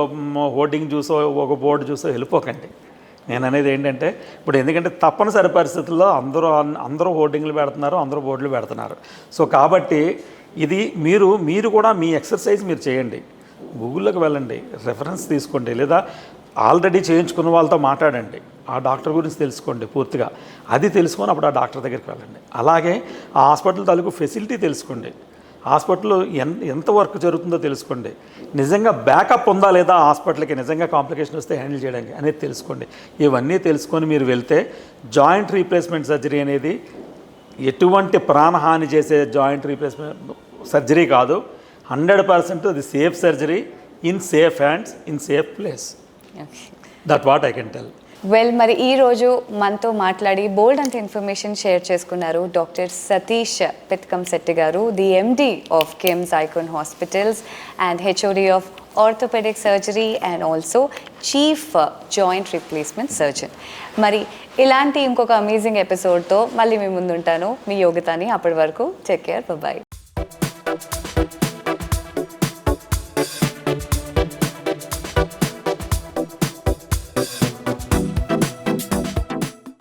హోర్డింగ్ చూసో ఒక బోర్డు చూసో వెళ్ళిపోకండి. నేను అనేది ఏంటంటే ఇప్పుడు ఎందుకంటే తప్పనిసరి పరిస్థితుల్లో అందరూ హోర్డింగ్లు పెడుతున్నారు, అందరూ బోర్డులు పెడుతున్నారు. సో కాబట్టి ఇది మీరు కూడా మీ ఎక్సర్సైజ్ మీరు చేయండి. గూగుల్లోకి వెళ్ళండి, రెఫరెన్స్ తీసుకోండి, లేదా ఆల్రెడీ చేయించుకున్న వాళ్ళతో మాట్లాడండి, ఆ డాక్టర్ గురించి తెలుసుకోండి పూర్తిగా. అది తెలుసుకొని అప్పుడు ఆ డాక్టర్ దగ్గరికి వెళ్ళండి. అలాగే ఆ హాస్పిటల్ తాలూకు ఫెసిలిటీ తెలుసుకోండి, హాస్పిటల్లో ఎంత వర్క్ జరుగుతుందో తెలుసుకోండి, నిజంగా బ్యాకప్ ఉందా లేదా హాస్పిటల్కి, నిజంగా కాంప్లికేషన్ వస్తే హ్యాండిల్ చేయడానికి అనేది తెలుసుకోండి. ఇవన్నీ తెలుసుకొని మీరు వెళ్తే జాయింట్ రీప్లేస్మెంట్ సర్జరీ అనేది ఎటువంటి ప్రాణహాని చేసే జాయింట్ రీప్లేస్మెంట్ సర్జరీ కాదు. 100% అది safe surgery in safe hands in safe place. That what I can tell. Well, మరి ఈరోజు మనతో మాట్లాడి బోల్డ్ అంత ఇన్ఫర్మేషన్ షేర్ చేసుకున్నారు డాక్టర్ సతీష్ పెత్కంశెట్టి గారు, the MD of KIMS Icon hospitals and HOD of orthopaedic surgery and also chief joint replacement surgeon. మరి ఇలాంటి ఇంకొక అమేజింగ్ ఎపిసోడ్తో మళ్ళీ మీ ముందుంటాను, మీ యోగితాని. అప్పటి వరకు టేక్ కేర్, బాయ్.